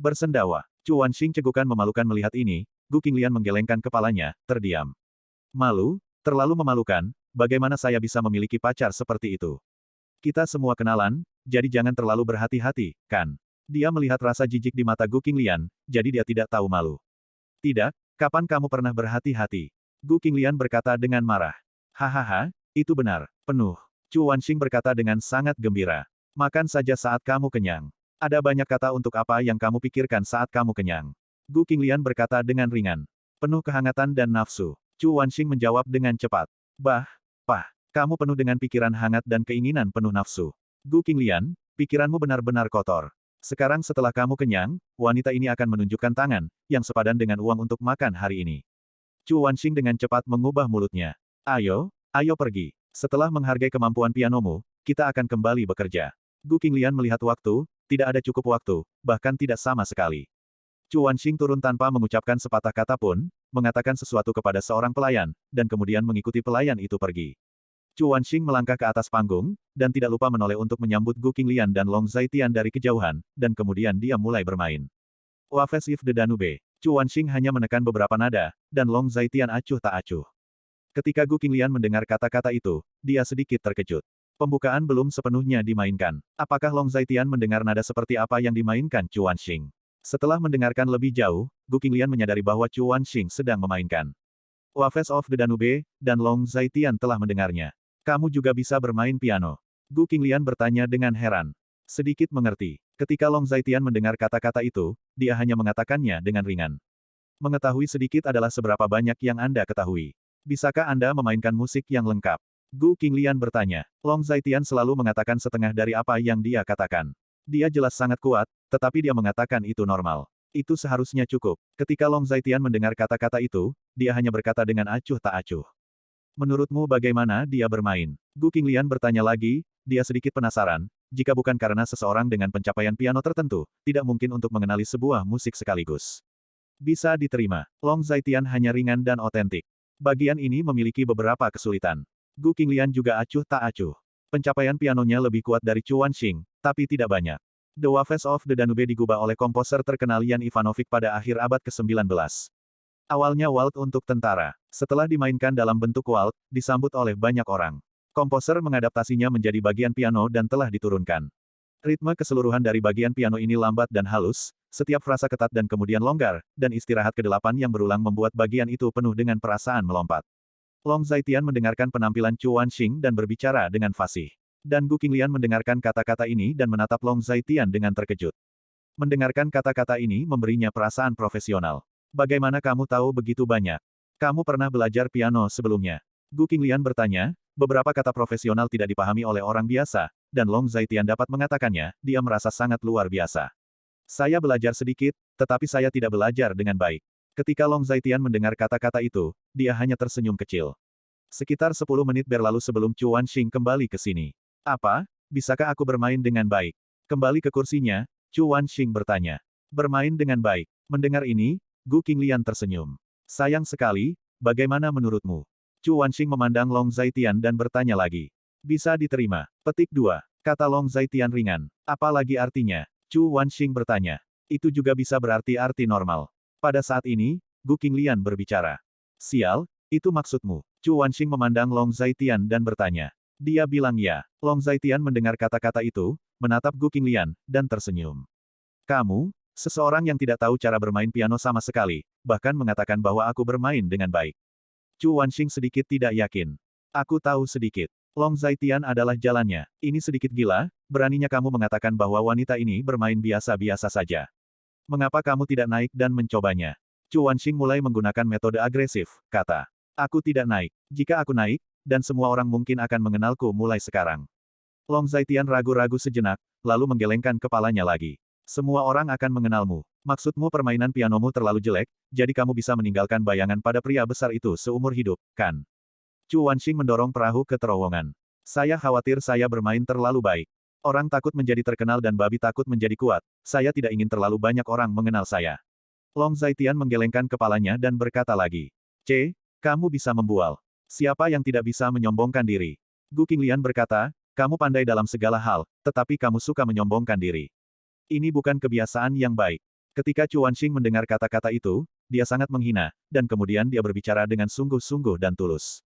Bersendawa. Chu Wanxing cegukan memalukan melihat ini, Gu Qinglian menggelengkan kepalanya, terdiam. Malu? Terlalu memalukan, bagaimana saya bisa memiliki pacar seperti itu? Kita semua kenalan, jadi jangan terlalu berhati-hati, kan? Dia melihat rasa jijik di mata Gu Qinglian, jadi dia tidak tahu malu. Tidak, kapan kamu pernah berhati-hati? Gu Qinglian berkata dengan marah. Hahaha, itu benar, penuh. Chu Wanxing berkata dengan sangat gembira. Makan saja saat kamu kenyang. Ada banyak kata untuk apa yang kamu pikirkan saat kamu kenyang. Gu Qinglian berkata dengan ringan. Penuh kehangatan dan nafsu. Chu Wanxing menjawab dengan cepat. Kamu penuh dengan pikiran hangat dan keinginan penuh nafsu. Gu Qinglian, pikiranmu benar-benar kotor. Sekarang setelah kamu kenyang, wanita ini akan menunjukkan tangan, yang sepadan dengan uang untuk makan hari ini. Chu Wanxing dengan cepat mengubah mulutnya. Ayo, ayo pergi. Setelah menghargai kemampuan pianomu, kita akan kembali bekerja. Gu Qinglian melihat waktu, tidak ada cukup waktu, bahkan tidak sama sekali. Chu Wanxing turun tanpa mengucapkan sepatah kata pun, mengatakan sesuatu kepada seorang pelayan, dan kemudian mengikuti pelayan itu pergi. Chu Wanxing melangkah ke atas panggung, dan tidak lupa menoleh untuk menyambut Gu Qinglian dan Long Zaitian dari kejauhan, dan kemudian dia mulai bermain. Oasis of the Danube. Chu Wanxing hanya menekan beberapa nada, dan Long Zaitian acuh tak acuh. Ketika Gu Qinglian mendengar kata-kata itu, dia sedikit terkejut. Pembukaan belum sepenuhnya dimainkan. Apakah Long Zaitian mendengar nada seperti apa yang dimainkan Chu Wanxing? Setelah mendengarkan lebih jauh, Gu Qinglian menyadari bahwa Chu Wanxing sedang memainkan Oasis of the Danube, dan Long Zaitian telah mendengarnya. Kamu juga bisa bermain piano. Gu Qinglian bertanya dengan heran. Sedikit mengerti. Ketika Long Zaitian mendengar kata-kata itu, dia hanya mengatakannya dengan ringan. Mengetahui sedikit adalah seberapa banyak yang Anda ketahui. Bisakah Anda memainkan musik yang lengkap? Gu Qinglian bertanya. Long Zaitian selalu mengatakan setengah dari apa yang dia katakan. Dia jelas sangat kuat, tetapi dia mengatakan itu normal. Itu seharusnya cukup. Ketika Long Zaitian mendengar kata-kata itu, dia hanya berkata dengan acuh tak acuh. Menurutmu bagaimana dia bermain? Gu Qinglian bertanya lagi, dia sedikit penasaran, jika bukan karena seseorang dengan pencapaian piano tertentu, tidak mungkin untuk mengenali sebuah musik sekaligus. Bisa diterima. Long Zaitian hanya ringan dan otentik. Bagian ini memiliki beberapa kesulitan. Gu Qinglian juga acuh tak acuh. Pencapaian pianonya lebih kuat dari Chu Wanxing, tapi tidak banyak. The Waves of the Danube digubah oleh komposer terkenal Yan Ivanovic pada akhir abad ke-19. Awalnya waltz untuk tentara. Setelah dimainkan dalam bentuk waltz, disambut oleh banyak orang. Komposer mengadaptasinya menjadi bagian piano dan telah diturunkan. Ritme keseluruhan dari bagian piano ini lambat dan halus, setiap frasa ketat dan kemudian longgar, dan istirahat ke-8 yang berulang membuat bagian itu penuh dengan perasaan melompat. Long Zaitian mendengarkan penampilan Chu Wanxing dan berbicara dengan fasih. Dan Gu Qinglian mendengarkan kata-kata ini dan menatap Long Zaitian dengan terkejut. Mendengarkan kata-kata ini memberinya perasaan profesional. Bagaimana kamu tahu begitu banyak? Kamu pernah belajar piano sebelumnya? Gu Qinglian bertanya, beberapa kata profesional tidak dipahami oleh orang biasa, dan Long Zaitian dapat mengatakannya, dia merasa sangat luar biasa. Saya belajar sedikit, tetapi saya tidak belajar dengan baik. Ketika Long Zaitian mendengar kata-kata itu, dia hanya tersenyum kecil. Sekitar 10 menit berlalu sebelum Chu Wanxing kembali ke sini. Apa? Bisakah aku bermain dengan baik? Kembali ke kursinya, Chu Wanxing bertanya. Bermain dengan baik. Mendengar ini, Gu Qinglian tersenyum. Sayang sekali, bagaimana menurutmu? Chu Wanxing memandang Long Zaitian dan bertanya lagi. Bisa diterima. Petik 2. Kata Long Zaitian ringan. Apa lagi artinya? Chu Wanxing bertanya. Itu juga bisa berarti arti normal. Pada saat ini, Gu Qinglian berbicara. Sial, itu maksudmu. Chu Wanxing memandang Long Zaitian dan bertanya. Dia bilang ya. Long Zaitian mendengar kata-kata itu, menatap Gu Qinglian, dan tersenyum. Kamu, seseorang yang tidak tahu cara bermain piano sama sekali, bahkan mengatakan bahwa aku bermain dengan baik. Chu Wanxing sedikit tidak yakin. Aku tahu sedikit. Long Zaitian adalah jalannya. Ini sedikit gila, beraninya kamu mengatakan bahwa wanita ini bermain biasa-biasa saja. Mengapa kamu tidak naik dan mencobanya? Chu Wanxing mulai menggunakan metode agresif, kata. Aku tidak naik. Jika aku naik, dan semua orang mungkin akan mengenalku mulai sekarang. Long Zaitian ragu-ragu sejenak, lalu menggelengkan kepalanya lagi. Semua orang akan mengenalmu. Maksudmu permainan pianomu terlalu jelek, jadi kamu bisa meninggalkan bayangan pada pria besar itu seumur hidup, kan? Chu Wanxing mendorong perahu ke terowongan. Saya khawatir saya bermain terlalu baik. Orang takut menjadi terkenal dan babi takut menjadi kuat. Saya tidak ingin terlalu banyak orang mengenal saya. Long Zaitian menggelengkan kepalanya dan berkata lagi. Kamu bisa membual. Siapa yang tidak bisa menyombongkan diri? Gu Qinglian berkata, kamu pandai dalam segala hal, tetapi kamu suka menyombongkan diri. Ini bukan kebiasaan yang baik. Ketika Chu Wanxing mendengar kata-kata itu, dia sangat menghina, dan kemudian dia berbicara dengan sungguh-sungguh dan tulus.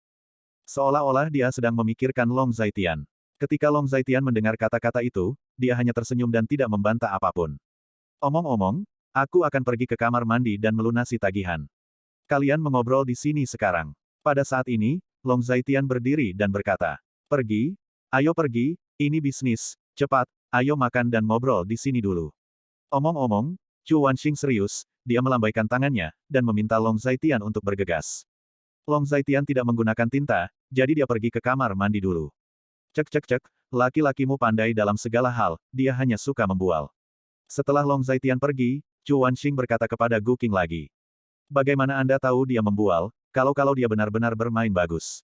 Seolah-olah dia sedang memikirkan Long Zaitian. Ketika Long Zaitian mendengar kata-kata itu, dia hanya tersenyum dan tidak membantah apapun. Omong-omong, aku akan pergi ke kamar mandi dan melunasi tagihan. Kalian mengobrol di sini sekarang. Pada saat ini, Long Zaitian berdiri dan berkata, pergi, ayo pergi, ini bisnis, cepat, ayo makan dan ngobrol di sini dulu. Omong-omong, Chu Wanxing serius, dia melambaikan tangannya, dan meminta Long Zaitian untuk bergegas. Long Zaitian tidak menggunakan tinta, jadi dia pergi ke kamar mandi dulu. Cek, laki-lakimu pandai dalam segala hal, dia hanya suka membual. Setelah Long Zaitian pergi, Chu Wanxing berkata kepada Gu Qing lagi. Bagaimana Anda tahu dia membual, kalau dia benar-benar bermain bagus?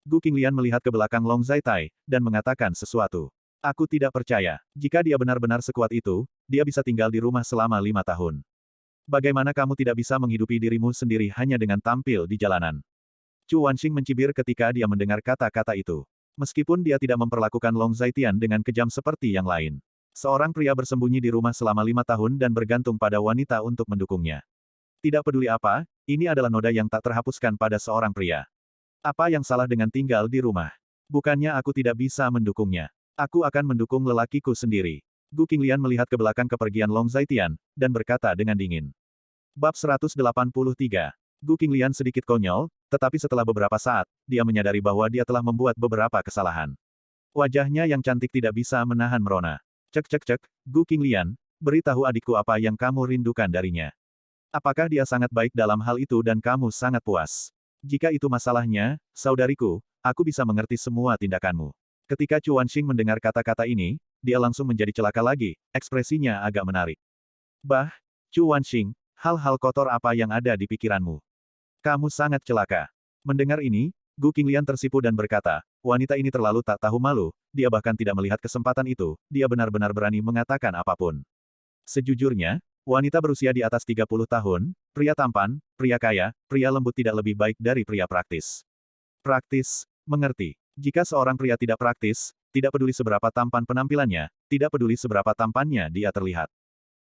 Gu Qinglian melihat ke belakang Long Zaitai, dan mengatakan sesuatu. Aku tidak percaya. Jika dia benar-benar sekuat itu, dia bisa tinggal di rumah selama 5 tahun. Bagaimana kamu tidak bisa menghidupi dirimu sendiri hanya dengan tampil di jalanan? Chu Wanxing mencibir ketika dia mendengar kata-kata itu. Meskipun dia tidak memperlakukan Long Zaitian dengan kejam seperti yang lain. Seorang pria bersembunyi di rumah selama 5 tahun dan bergantung pada wanita untuk mendukungnya. Tidak peduli apa, ini adalah noda yang tak terhapuskan pada seorang pria. Apa yang salah dengan tinggal di rumah? Bukannya aku tidak bisa mendukungnya. Aku akan mendukung lelakiku sendiri. Gu Qinglian melihat ke belakang kepergian Long Zaitian, dan berkata dengan dingin. Bab 183. Gu Qinglian sedikit konyol, tetapi setelah beberapa saat, dia menyadari bahwa dia telah membuat beberapa kesalahan. Wajahnya yang cantik tidak bisa menahan merona. Cek, Gu Qinglian, beritahu adikku apa yang kamu rindukan darinya. Apakah dia sangat baik dalam hal itu dan kamu sangat puas? Jika itu masalahnya, saudariku, aku bisa mengerti semua tindakanmu. Ketika Chu Wanxing mendengar kata-kata ini, dia langsung menjadi celaka lagi, ekspresinya agak menarik. Bah, Chu Wanxing, hal-hal kotor apa yang ada di pikiranmu? Kamu sangat celaka. Mendengar ini, Gu Qinglian tersipu dan berkata, wanita ini terlalu tak tahu malu, dia bahkan tidak melihat kesempatan itu, dia benar-benar berani mengatakan apapun. Sejujurnya, wanita berusia di atas 30 tahun, pria tampan, pria kaya, pria lembut tidak lebih baik dari pria praktis. Praktis, mengerti. Jika seorang pria tidak praktis, tidak peduli seberapa tampan penampilannya, tidak peduli seberapa tampannya dia terlihat.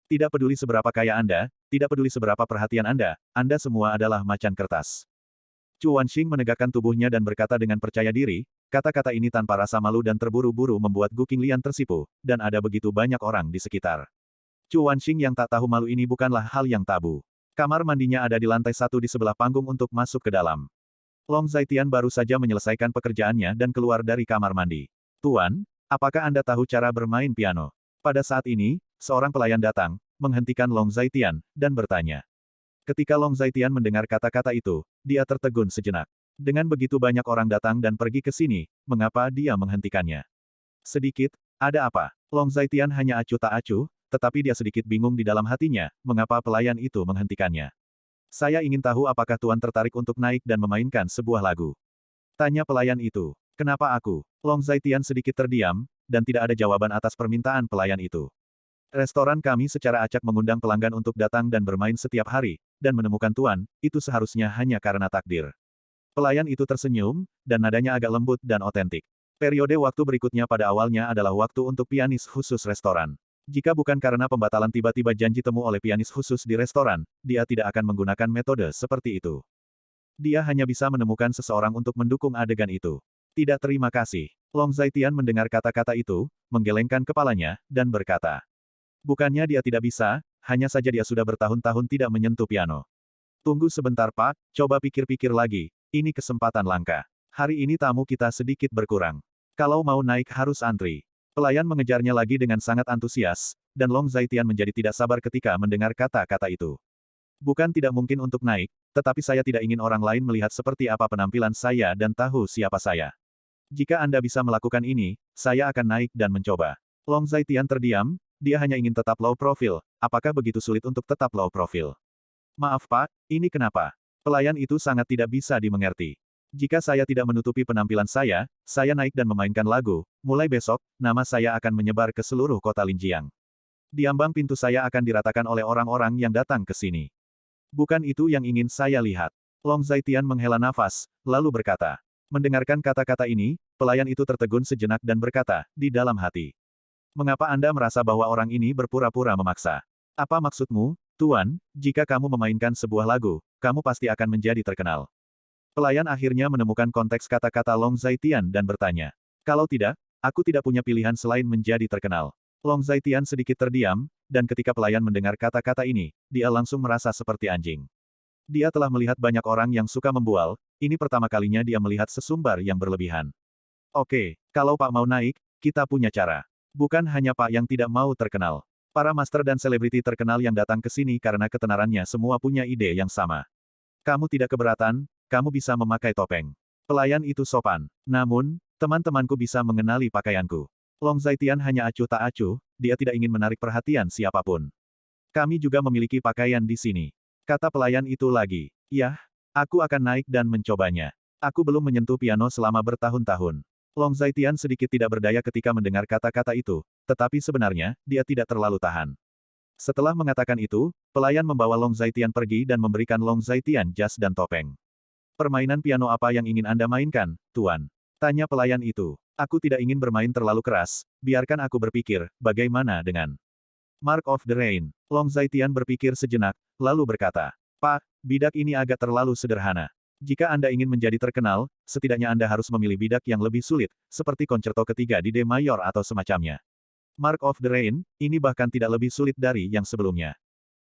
Tidak peduli seberapa kaya Anda, tidak peduli seberapa perhatian Anda semua adalah macan kertas. Chu Wanxing menegakkan tubuhnya dan berkata dengan percaya diri, kata-kata ini tanpa rasa malu dan terburu-buru membuat Gu Qinglian tersipu, dan ada begitu banyak orang di sekitar. Chu Wanxing yang tak tahu malu ini bukanlah hal yang tabu. Kamar mandinya ada di lantai 1 di sebelah panggung untuk masuk ke dalam. Long Zaitian baru saja menyelesaikan pekerjaannya dan keluar dari kamar mandi. Tuan, apakah Anda tahu cara bermain piano? Pada saat ini, seorang pelayan datang, menghentikan Long Zaitian, dan bertanya. Ketika Long Zaitian mendengar kata-kata itu, dia tertegun sejenak. Dengan begitu banyak orang datang dan pergi ke sini, mengapa dia menghentikannya? Sedikit, ada apa? Long Zaitian hanya acuh tak acuh, tetapi dia sedikit bingung di dalam hatinya, mengapa pelayan itu menghentikannya. Saya ingin tahu apakah Tuan tertarik untuk naik dan memainkan sebuah lagu. Tanya pelayan itu. Kenapa aku? Long Zaitian sedikit terdiam, dan tidak ada jawaban atas permintaan pelayan itu. Restoran kami secara acak mengundang pelanggan untuk datang dan bermain setiap hari, dan menemukan Tuan, itu seharusnya hanya karena takdir. Pelayan itu tersenyum, dan nadanya agak lembut dan otentik. Periode waktu berikutnya pada awalnya adalah waktu untuk pianis khusus restoran. Jika bukan karena pembatalan tiba-tiba janji temu oleh pianis khusus di restoran, dia tidak akan menggunakan metode seperti itu. Dia hanya bisa menemukan seseorang untuk mendukung adegan itu. Tidak terima kasih. Long Zaitian mendengar kata-kata itu, menggelengkan kepalanya, dan berkata. Bukannya dia tidak bisa, hanya saja dia sudah bertahun-tahun tidak menyentuh piano. Tunggu sebentar Pak, coba pikir-pikir lagi, ini kesempatan langka. Hari ini tamu kita sedikit berkurang. Kalau mau naik harus antri. Pelayan mengejarnya lagi dengan sangat antusias, dan Long Zaitian menjadi tidak sabar ketika mendengar kata-kata itu. Bukan tidak mungkin untuk naik, tetapi saya tidak ingin orang lain melihat seperti apa penampilan saya dan tahu siapa saya. Jika Anda bisa melakukan ini, saya akan naik dan mencoba. Long Zaitian terdiam. Dia hanya ingin tetap low profile, apakah begitu sulit untuk tetap low profile? Maaf Pak, ini kenapa? Pelayan itu sangat tidak bisa dimengerti. Jika saya tidak menutupi penampilan saya naik dan memainkan lagu, mulai besok, nama saya akan menyebar ke seluruh kota Linjiang. Di ambang pintu saya akan diratakan oleh orang-orang yang datang ke sini. Bukan itu yang ingin saya lihat. Long Zaitian menghela nafas, lalu berkata. Mendengarkan kata-kata ini, pelayan itu tertegun sejenak dan berkata, di dalam hati. Mengapa Anda merasa bahwa orang ini berpura-pura memaksa? Apa maksudmu, Tuan, jika kamu memainkan sebuah lagu, kamu pasti akan menjadi terkenal. Pelayan akhirnya menemukan konteks kata-kata Long Zaitian dan bertanya. Kalau tidak, aku tidak punya pilihan selain menjadi terkenal. Long Zaitian sedikit terdiam, dan ketika pelayan mendengar kata-kata ini, dia langsung merasa seperti anjing. Dia telah melihat banyak orang yang suka membual, ini pertama kalinya dia melihat sesumbar yang berlebihan. Oke, kalau Pak mau naik, kita punya cara. Bukan hanya Pak yang tidak mau terkenal. Para master dan selebriti terkenal yang datang ke sini karena ketenarannya semua punya ide yang sama. Kamu tidak keberatan, kamu bisa memakai topeng. Pelayan itu sopan. Namun, teman-temanku bisa mengenali pakaianku. Long Zaitian hanya acuh tak acuh, dia tidak ingin menarik perhatian siapapun. Kami juga memiliki pakaian di sini. Kata pelayan itu lagi. Yah, aku akan naik dan mencobanya. Aku belum menyentuh piano selama bertahun-tahun. Long Zaitian sedikit tidak berdaya ketika mendengar kata-kata itu, tetapi sebenarnya, dia tidak terlalu tahan. Setelah mengatakan itu, pelayan membawa Long Zaitian pergi dan memberikan Long Zaitian jas dan topeng. Permainan piano apa yang ingin Anda mainkan, Tuan? Tanya pelayan itu. Aku tidak ingin bermain terlalu keras, biarkan aku berpikir, bagaimana dengan Mark of the Rain? Long Zaitian berpikir sejenak, lalu berkata, Pak, bidak ini agak terlalu sederhana. Jika Anda ingin menjadi terkenal, setidaknya Anda harus memilih bidak yang lebih sulit, seperti koncerto ketiga di D mayor atau semacamnya. Mark of the Rain, ini bahkan tidak lebih sulit dari yang sebelumnya.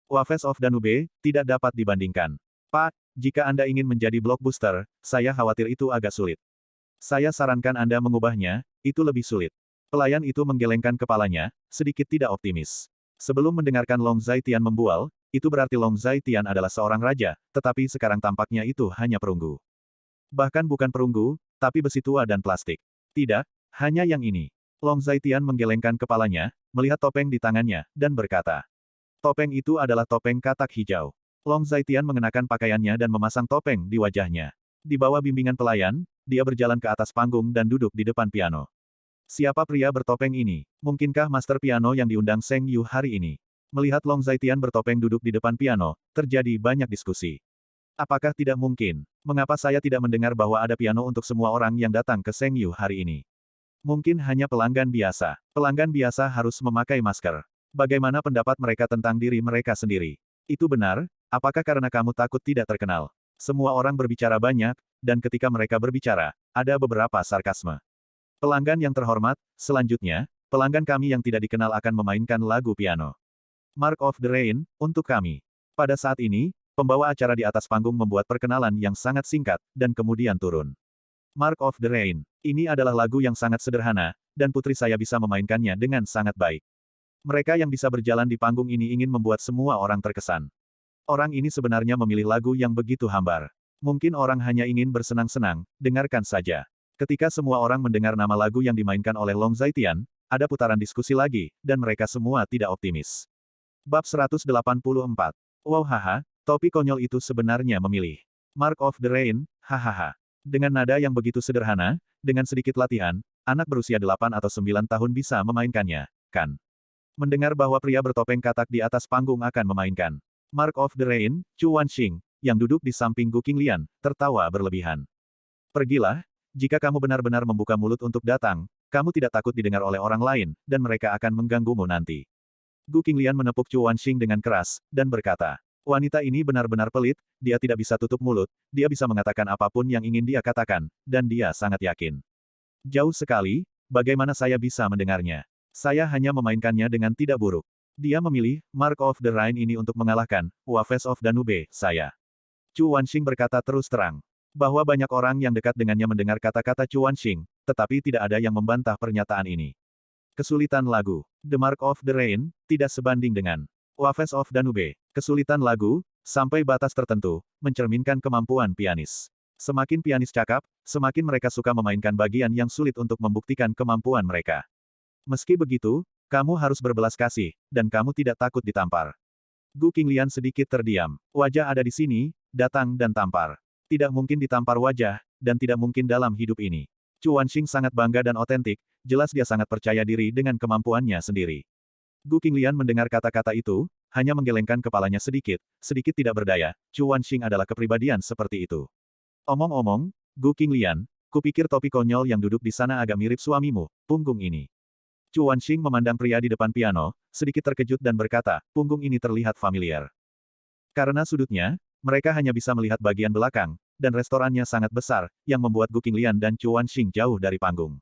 Waves of Danube, tidak dapat dibandingkan. Pak, jika Anda ingin menjadi blockbuster, saya khawatir itu agak sulit. Saya sarankan Anda mengubahnya, itu lebih sulit. Pelayan itu menggelengkan kepalanya, sedikit tidak optimis. Sebelum mendengarkan Long Zaitian membual, itu berarti Long Zaitian adalah seorang raja, tetapi sekarang tampaknya itu hanya perunggu. Bahkan bukan perunggu, tapi besi tua dan plastik. Tidak, hanya yang ini. Long Zaitian menggelengkan kepalanya, melihat topeng di tangannya, dan berkata. Topeng itu adalah topeng katak hijau. Long Zaitian mengenakan pakaiannya dan memasang topeng di wajahnya. Di bawah bimbingan pelayan, dia berjalan ke atas panggung dan duduk di depan piano. Siapa pria bertopeng ini? Mungkinkah master piano yang diundang Seng Yu hari ini? Melihat Long Zaitian bertopeng duduk di depan piano, terjadi banyak diskusi. Apakah tidak mungkin? Mengapa saya tidak mendengar bahwa ada piano untuk semua orang yang datang ke Seng Yu hari ini? Mungkin hanya pelanggan biasa. Pelanggan biasa harus memakai masker. Bagaimana pendapat mereka tentang diri mereka sendiri? Itu benar, apakah karena kamu takut tidak terkenal? Semua orang berbicara banyak, dan ketika mereka berbicara, ada beberapa sarkasme. Pelanggan yang terhormat, selanjutnya, pelanggan kami yang tidak dikenal akan memainkan lagu piano. Mark of the Rain, untuk kami. Pada saat ini, pembawa acara di atas panggung membuat perkenalan yang sangat singkat, dan kemudian turun. Mark of the Rain. Ini adalah lagu yang sangat sederhana, dan putri saya bisa memainkannya dengan sangat baik. Mereka yang bisa berjalan di panggung ini ingin membuat semua orang terkesan. Orang ini sebenarnya memilih lagu yang begitu hambar. Mungkin orang hanya ingin bersenang-senang, dengarkan saja. Ketika semua orang mendengar nama lagu yang dimainkan oleh Long Zaitian, ada putaran diskusi lagi, dan mereka semua tidak optimis. Bab 184. Wow haha, topi konyol itu sebenarnya memilih Mark of the Rain, hahaha. Dengan nada yang begitu sederhana, dengan sedikit latihan, anak berusia 8 atau 9 tahun bisa memainkannya, kan? Mendengar bahwa pria bertopeng katak di atas panggung akan memainkan Mark of the Rain, Chu Wanxing, yang duduk di samping Gu Qinglian, tertawa berlebihan. Pergilah, jika kamu benar-benar membuka mulut untuk datang, kamu tidak takut didengar oleh orang lain, dan mereka akan mengganggumu nanti. Gu Qinglian menepuk Chu Wanxing dengan keras, dan berkata, wanita ini benar-benar pelit, dia tidak bisa tutup mulut, dia bisa mengatakan apapun yang ingin dia katakan, dan dia sangat yakin. Jauh sekali, bagaimana saya bisa mendengarnya? Saya hanya memainkannya dengan tidak buruk. Dia memilih Mark of the Rain ini untuk mengalahkan Wafes of Danube, saya. Chu Wanxing berkata terus terang. Bahwa banyak orang yang dekat dengannya mendengar kata-kata Chu Wanxing, tetapi tidak ada yang membantah pernyataan ini. Kesulitan lagu. The Mark of the Rain, tidak sebanding dengan Wafes of Danube. Kesulitan lagu, sampai batas tertentu, mencerminkan kemampuan pianis. Semakin pianis cakap, semakin mereka suka memainkan bagian yang sulit untuk membuktikan kemampuan mereka. Meski begitu, kamu harus berbelas kasih, dan kamu tidak takut ditampar. Gu Qinglian sedikit terdiam. Wajah ada di sini, datang dan tampar. Tidak mungkin ditampar wajah, dan tidak mungkin dalam hidup ini. Chu Wanxing sangat bangga dan otentik, jelas dia sangat percaya diri dengan kemampuannya sendiri. Gu Qinglian mendengar kata-kata itu, hanya menggelengkan kepalanya sedikit, sedikit tidak berdaya. Chu Wanxing adalah kepribadian seperti itu. Omong-omong, Gu Qinglian, kupikir topi konyol yang duduk di sana agak mirip suamimu, punggung ini. Chu Wanxing memandang pria di depan piano, sedikit terkejut dan berkata, punggung ini terlihat familiar. Karena sudutnya, mereka hanya bisa melihat bagian belakang, dan restorannya sangat besar, yang membuat Gu Qinglian dan Chu Wanxing jauh dari panggung.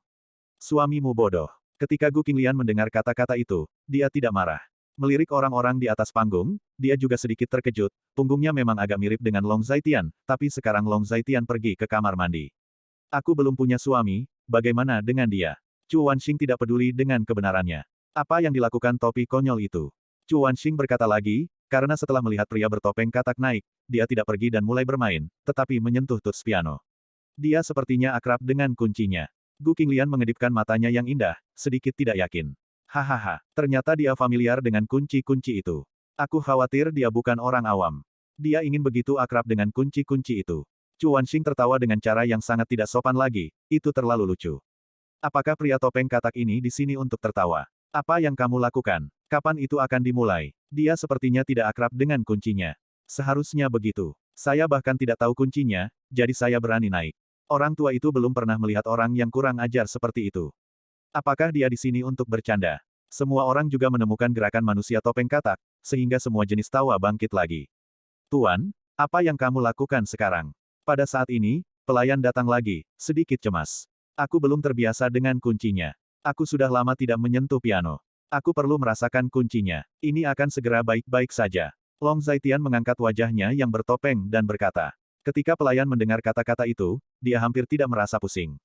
Suamimu bodoh. Ketika Gu Qinglian mendengar kata-kata itu, dia tidak marah. Melirik orang-orang di atas panggung, dia juga sedikit terkejut, punggungnya memang agak mirip dengan Long Zaitian, tapi sekarang Long Zaitian pergi ke kamar mandi. Aku belum punya suami, bagaimana dengan dia? Chu Wanxing tidak peduli dengan kebenarannya. Apa yang dilakukan topi konyol itu? Chu Wanxing berkata lagi, karena setelah melihat pria bertopeng katak naik, dia tidak pergi dan mulai bermain, tetapi menyentuh tuts piano. Dia sepertinya akrab dengan kuncinya. Gu Qinglian mengedipkan matanya yang indah, sedikit tidak yakin. Hahaha, ternyata dia familiar dengan kunci-kunci itu. Aku khawatir dia bukan orang awam. Dia ingin begitu akrab dengan kunci-kunci itu. Chu Wanxing tertawa dengan cara yang sangat tidak sopan lagi, itu terlalu lucu. Apakah pria topeng katak ini di sini untuk tertawa? Apa yang kamu lakukan? Kapan itu akan dimulai? Dia sepertinya tidak akrab dengan kuncinya. Seharusnya begitu. Saya bahkan tidak tahu kuncinya, jadi saya berani naik. Orang tua itu belum pernah melihat orang yang kurang ajar seperti itu. Apakah dia di sini untuk bercanda? Semua orang juga menemukan gerakan manusia topeng katak, sehingga semua jenis tawa bangkit lagi. Tuan, apa yang kamu lakukan sekarang? Pada saat ini, pelayan datang lagi, sedikit cemas. Aku belum terbiasa dengan kuncinya. Aku sudah lama tidak menyentuh piano. Aku perlu merasakan kuncinya. Ini akan segera baik-baik saja. Long Zaitian mengangkat wajahnya yang bertopeng dan berkata. Ketika pelayan mendengar kata-kata itu, dia hampir tidak merasa pusing.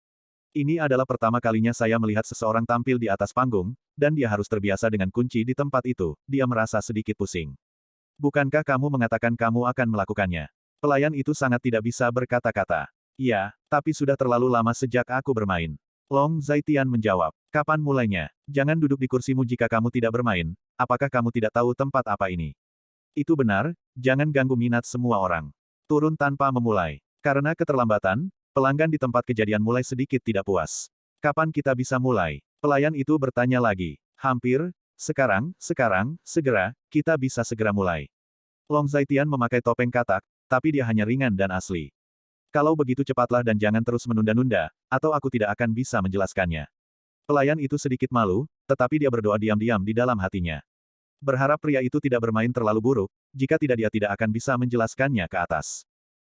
Ini adalah pertama kalinya saya melihat seseorang tampil di atas panggung, dan dia harus terbiasa dengan kunci di tempat itu, dia merasa sedikit pusing. Bukankah kamu mengatakan kamu akan melakukannya? Pelayan itu sangat tidak bisa berkata-kata. Iya, tapi sudah terlalu lama sejak aku bermain. Long Zaitian menjawab. Kapan mulainya? Jangan duduk di kursimu jika kamu tidak bermain. Apakah kamu tidak tahu tempat apa ini? Itu benar, jangan ganggu minat semua orang. Turun tanpa memulai. Karena keterlambatan, pelanggan di tempat kejadian mulai sedikit tidak puas. Kapan kita bisa mulai? Pelayan itu bertanya lagi. Hampir, sekarang, segera, kita bisa segera mulai. Long Zaitian memakai topeng katak, tapi dia hanya ringan dan asli. Kalau begitu cepatlah dan jangan terus menunda-nunda, atau aku tidak akan bisa menjelaskannya. Pelayan itu sedikit malu, tetapi dia berdoa diam-diam di dalam hatinya. Berharap pria itu tidak bermain terlalu buruk, jika tidak dia tidak akan bisa menjelaskannya ke atas.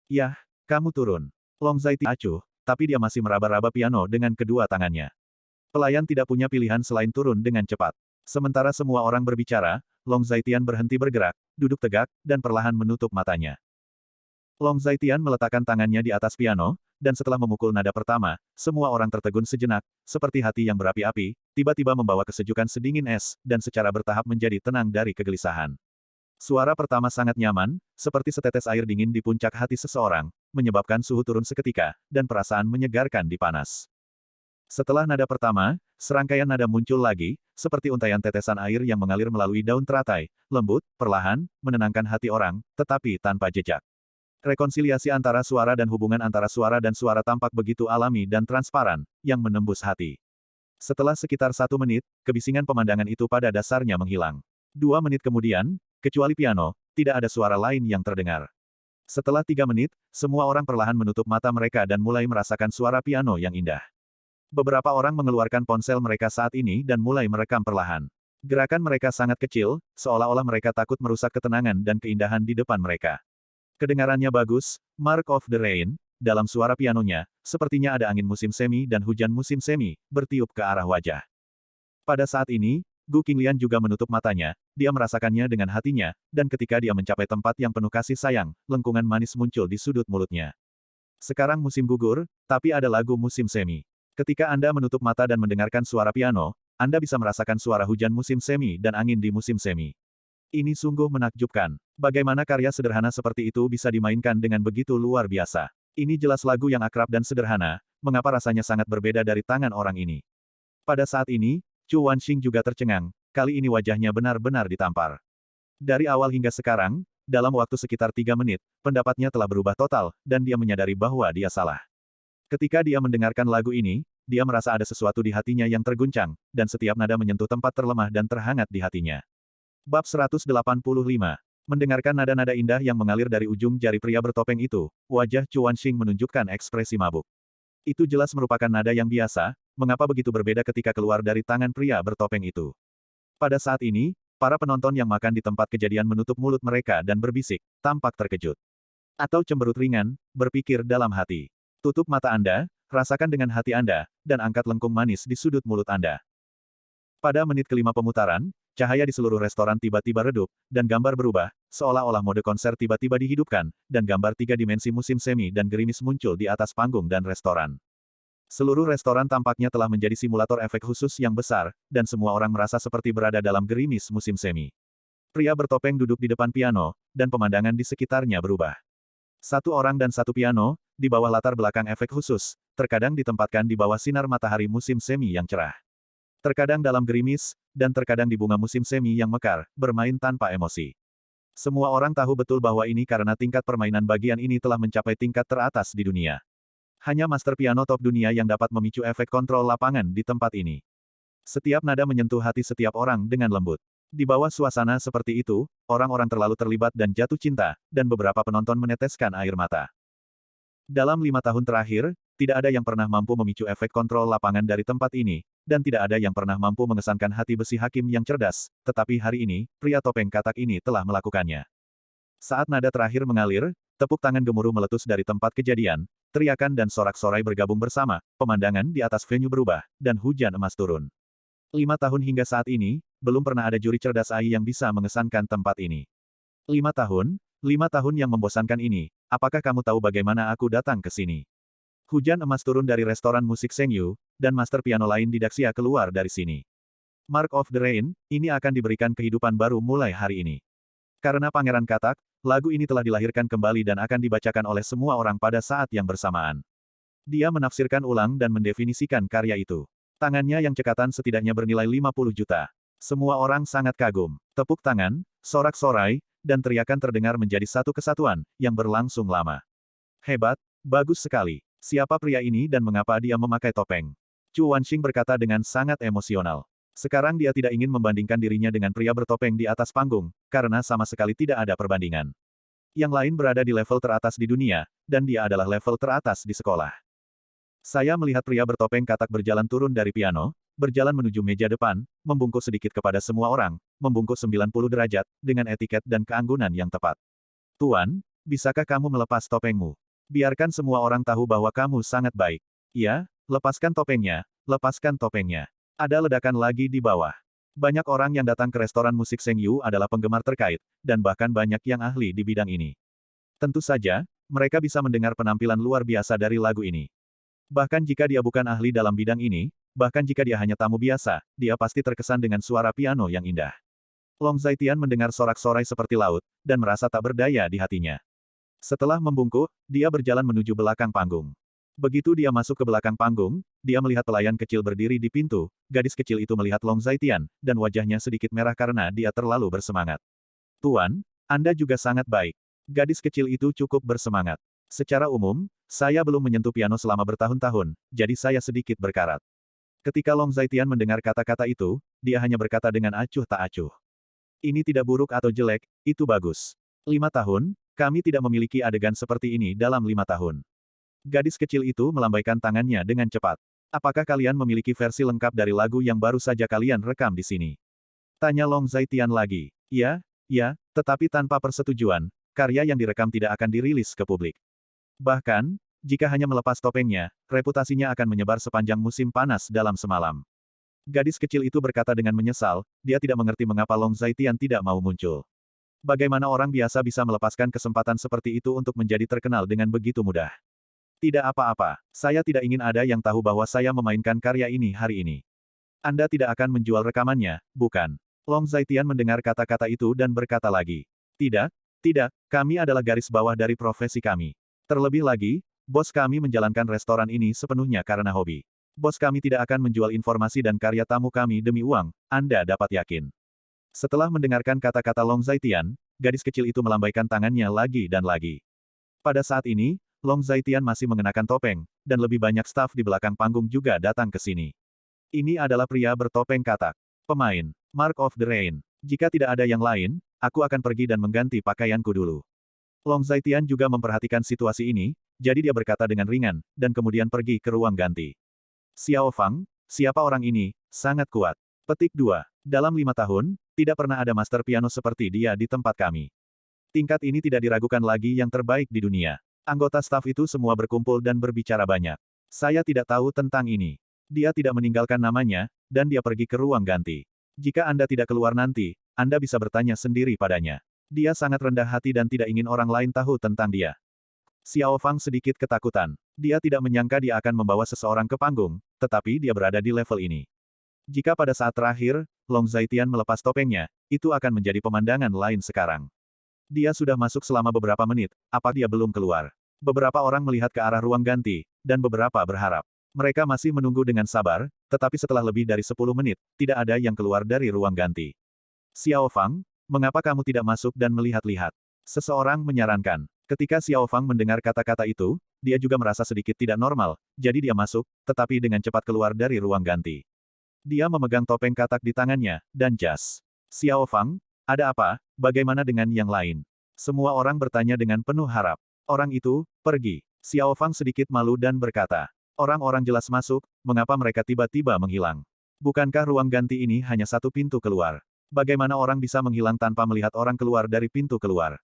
Yah, kamu turun. Long Zaitin acuh, tapi dia masih meraba-raba piano dengan kedua tangannya. Pelayan tidak punya pilihan selain turun dengan cepat. Sementara semua orang berbicara, Long Zaitin berhenti bergerak, duduk tegak, dan perlahan menutup matanya. Long Zaitin meletakkan tangannya di atas piano, dan setelah memukul nada pertama, semua orang tertegun sejenak, seperti hati yang berapi-api, tiba-tiba membawa kesejukan sedingin es, dan secara bertahap menjadi tenang dari kegelisahan. Suara pertama sangat nyaman, seperti setetes air dingin di puncak hati seseorang, menyebabkan suhu turun seketika, dan perasaan menyegarkan dipanas. Setelah nada pertama, serangkaian nada muncul lagi, seperti untaian tetesan air yang mengalir melalui daun teratai, lembut, perlahan, menenangkan hati orang, tetapi tanpa jejak. Rekonsiliasi antara suara dan hubungan antara suara dan suara tampak begitu alami dan transparan, yang menembus hati. Setelah sekitar 1 menit, kebisingan pemandangan itu pada dasarnya menghilang. 2 menit kemudian, kecuali piano, tidak ada suara lain yang terdengar. Setelah 3 menit, semua orang perlahan menutup mata mereka dan mulai merasakan suara piano yang indah. Beberapa orang mengeluarkan ponsel mereka saat ini dan mulai merekam perlahan. Gerakan mereka sangat kecil, seolah-olah mereka takut merusak ketenangan dan keindahan di depan mereka. Kedengarannya bagus, Mark of the Rain, dalam suara pianonya, sepertinya ada angin musim semi dan hujan musim semi, bertiup ke arah wajah. Pada saat ini, Gu Qinglian juga menutup matanya, dia merasakannya dengan hatinya, dan ketika dia mencapai tempat yang penuh kasih sayang, lengkungan manis muncul di sudut mulutnya. Sekarang musim gugur, tapi ada lagu musim semi. Ketika Anda menutup mata dan mendengarkan suara piano, Anda bisa merasakan suara hujan musim semi dan angin di musim semi. Ini sungguh menakjubkan. Bagaimana karya sederhana seperti itu bisa dimainkan dengan begitu luar biasa. Ini jelas lagu yang akrab dan sederhana, mengapa rasanya sangat berbeda dari tangan orang ini. Pada saat ini, Chu Wanxing juga tercengang, kali ini wajahnya benar-benar ditampar. Dari awal hingga sekarang, dalam waktu sekitar 3 menit, pendapatnya telah berubah total, dan dia menyadari bahwa dia salah. Ketika dia mendengarkan lagu ini, dia merasa ada sesuatu di hatinya yang terguncang, dan setiap nada menyentuh tempat terlemah dan terhangat di hatinya. Bab 185. Mendengarkan nada-nada indah yang mengalir dari ujung jari pria bertopeng itu, wajah Chu Wanxing menunjukkan ekspresi mabuk. Itu jelas merupakan nada yang biasa, mengapa begitu berbeda ketika keluar dari tangan pria bertopeng itu. Pada saat ini, para penonton yang makan di tempat kejadian menutup mulut mereka dan berbisik, tampak terkejut. Atau cemberut ringan, berpikir dalam hati. Tutup mata Anda, rasakan dengan hati Anda, dan angkat lengkung manis di sudut mulut Anda. Pada menit kelima pemutaran, cahaya di seluruh restoran tiba-tiba redup, dan gambar berubah, seolah-olah mode konser tiba-tiba dihidupkan, dan gambar 3 dimensi musim semi dan gerimis muncul di atas panggung dan restoran. Seluruh restoran tampaknya telah menjadi simulator efek khusus yang besar, dan semua orang merasa seperti berada dalam gerimis musim semi. Pria bertopeng duduk di depan piano, dan pemandangan di sekitarnya berubah. 1 orang dan 1 piano, di bawah latar belakang efek khusus, terkadang ditempatkan di bawah sinar matahari musim semi yang cerah. Terkadang dalam gerimis, dan terkadang di bunga musim semi yang mekar, bermain tanpa emosi. Semua orang tahu betul bahwa ini karena tingkat permainan bagian ini telah mencapai tingkat teratas di dunia. Hanya master piano top dunia yang dapat memicu efek kontrol lapangan di tempat ini. Setiap nada menyentuh hati setiap orang dengan lembut. Di bawah suasana seperti itu, orang-orang terlalu terlibat dan jatuh cinta, dan beberapa penonton meneteskan air mata. Dalam 5 tahun terakhir, tidak ada yang pernah mampu memicu efek kontrol lapangan dari tempat ini, dan tidak ada yang pernah mampu mengesankan hati besi hakim yang cerdas, tetapi hari ini, pria topeng katak ini telah melakukannya. Saat nada terakhir mengalir, tepuk tangan gemuruh meletus dari tempat kejadian, teriakan dan sorak-sorai bergabung bersama, pemandangan di atas venue berubah, dan hujan emas turun. 5 tahun hingga saat ini, belum pernah ada juri cerdas AI yang bisa mengesankan tempat ini. 5 tahun yang membosankan ini, apakah kamu tahu bagaimana aku datang ke sini? Hujan emas turun dari restoran musik Sengyu, dan master piano lain di Daxia keluar dari sini. Mark of the Rain, ini akan diberikan kehidupan baru mulai hari ini. Karena Pangeran Katak, lagu ini telah dilahirkan kembali dan akan dibacakan oleh semua orang pada saat yang bersamaan. Dia menafsirkan ulang dan mendefinisikan karya itu. Tangannya yang cekatan setidaknya bernilai 50 juta. Semua orang sangat kagum. Tepuk tangan, sorak-sorai, dan teriakan terdengar menjadi satu kesatuan, yang berlangsung lama. Hebat, bagus sekali. Siapa pria ini dan mengapa dia memakai topeng? Chu Wanxing berkata dengan sangat emosional. Sekarang dia tidak ingin membandingkan dirinya dengan pria bertopeng di atas panggung, karena sama sekali tidak ada perbandingan. Yang lain berada di level teratas di dunia, dan dia adalah level teratas di sekolah. Saya melihat pria bertopeng katak berjalan turun dari piano, berjalan menuju meja depan, membungkuk sedikit kepada semua orang, membungkuk 90 derajat, dengan etiket dan keanggunan yang tepat. Tuan, bisakah kamu melepas topengmu? Biarkan semua orang tahu bahwa kamu sangat baik. Ya, lepaskan topengnya, lepaskan topengnya. Ada ledakan lagi di bawah. Banyak orang yang datang ke restoran musik Seng Yu adalah penggemar terkait, dan bahkan banyak yang ahli di bidang ini. Tentu saja, mereka bisa mendengar penampilan luar biasa dari lagu ini. Bahkan jika dia bukan ahli dalam bidang ini, bahkan jika dia hanya tamu biasa, dia pasti terkesan dengan suara piano yang indah. Long Zaitian mendengar sorak-sorai seperti laut, dan merasa tak berdaya di hatinya. Setelah membungkuk, dia berjalan menuju belakang panggung. Begitu dia masuk ke belakang panggung, dia melihat pelayan kecil berdiri di pintu, gadis kecil itu melihat Long Zaitian, dan wajahnya sedikit merah karena dia terlalu bersemangat. Tuan, Anda juga sangat baik. Gadis kecil itu cukup bersemangat. Secara umum, saya belum menyentuh piano selama bertahun-tahun, jadi saya sedikit berkarat. Ketika Long Zaitian mendengar kata-kata itu, dia hanya berkata dengan acuh tak acuh. Ini tidak buruk atau jelek, itu bagus. 5 tahun, kami tidak memiliki adegan seperti ini dalam 5 tahun. Gadis kecil itu melambaikan tangannya dengan cepat. Apakah kalian memiliki versi lengkap dari lagu yang baru saja kalian rekam di sini? Tanya Long Zaitian lagi. Ya, tetapi tanpa persetujuan, karya yang direkam tidak akan dirilis ke publik. Bahkan, jika hanya melepas topengnya, reputasinya akan menyebar sepanjang musim panas dalam semalam. Gadis kecil itu berkata dengan menyesal, dia tidak mengerti mengapa Long Zaitian tidak mau muncul. Bagaimana orang biasa bisa melepaskan kesempatan seperti itu untuk menjadi terkenal dengan begitu mudah? Tidak apa-apa, saya tidak ingin ada yang tahu bahwa saya memainkan karya ini hari ini. Anda tidak akan menjual rekamannya, bukan? Long Zaitian mendengar kata-kata itu dan berkata lagi. Tidak, kami adalah garis bawah dari profesi kami. Terlebih lagi, bos kami menjalankan restoran ini sepenuhnya karena hobi. Bos kami tidak akan menjual informasi dan karya tamu kami demi uang, Anda dapat yakin. Setelah mendengarkan kata-kata Long Zaitian, gadis kecil itu melambaikan tangannya lagi dan lagi. Pada saat ini, Long Zaitian masih mengenakan topeng, dan lebih banyak staf di belakang panggung juga datang ke sini. Ini adalah pria bertopeng katak. Pemain, Mark of the Rain. Jika tidak ada yang lain, aku akan pergi dan mengganti pakaianku dulu. Long Zaitian juga memperhatikan situasi ini, jadi dia berkata dengan ringan, dan kemudian pergi ke ruang ganti. Xiao Fang, siapa orang ini, sangat kuat. Petik 2. Dalam 5 tahun, tidak pernah ada master piano seperti dia di tempat kami. Tingkat ini tidak diragukan lagi yang terbaik di dunia. Anggota staf itu semua berkumpul dan berbicara banyak. Saya tidak tahu tentang ini. Dia tidak meninggalkan namanya, dan dia pergi ke ruang ganti. Jika Anda tidak keluar nanti, Anda bisa bertanya sendiri padanya. Dia sangat rendah hati dan tidak ingin orang lain tahu tentang dia. Xiao Fang sedikit ketakutan. Dia tidak menyangka dia akan membawa seseorang ke panggung, tetapi dia berada di level ini. Jika pada saat terakhir, Long Zaitian melepas topengnya, itu akan menjadi pemandangan lain sekarang. Dia sudah masuk selama beberapa menit, apa dia belum keluar? Beberapa orang melihat ke arah ruang ganti, dan beberapa berharap. Mereka masih menunggu dengan sabar, tetapi setelah lebih dari 10 menit, tidak ada yang keluar dari ruang ganti. Xiao Fang, mengapa kamu tidak masuk dan melihat-lihat? Seseorang menyarankan. Ketika Xiao Fang mendengar kata-kata itu, dia juga merasa sedikit tidak normal, jadi dia masuk, tetapi dengan cepat keluar dari ruang ganti. Dia memegang topeng katak di tangannya, dan jas. Xiao Fang, ada apa? Bagaimana dengan yang lain? Semua orang bertanya dengan penuh harap. Orang itu, pergi. Xiao Fang sedikit malu dan berkata. Orang-orang jelas masuk, mengapa mereka tiba-tiba menghilang? Bukankah ruang ganti ini hanya satu pintu keluar? Bagaimana orang bisa menghilang tanpa melihat orang keluar dari pintu keluar?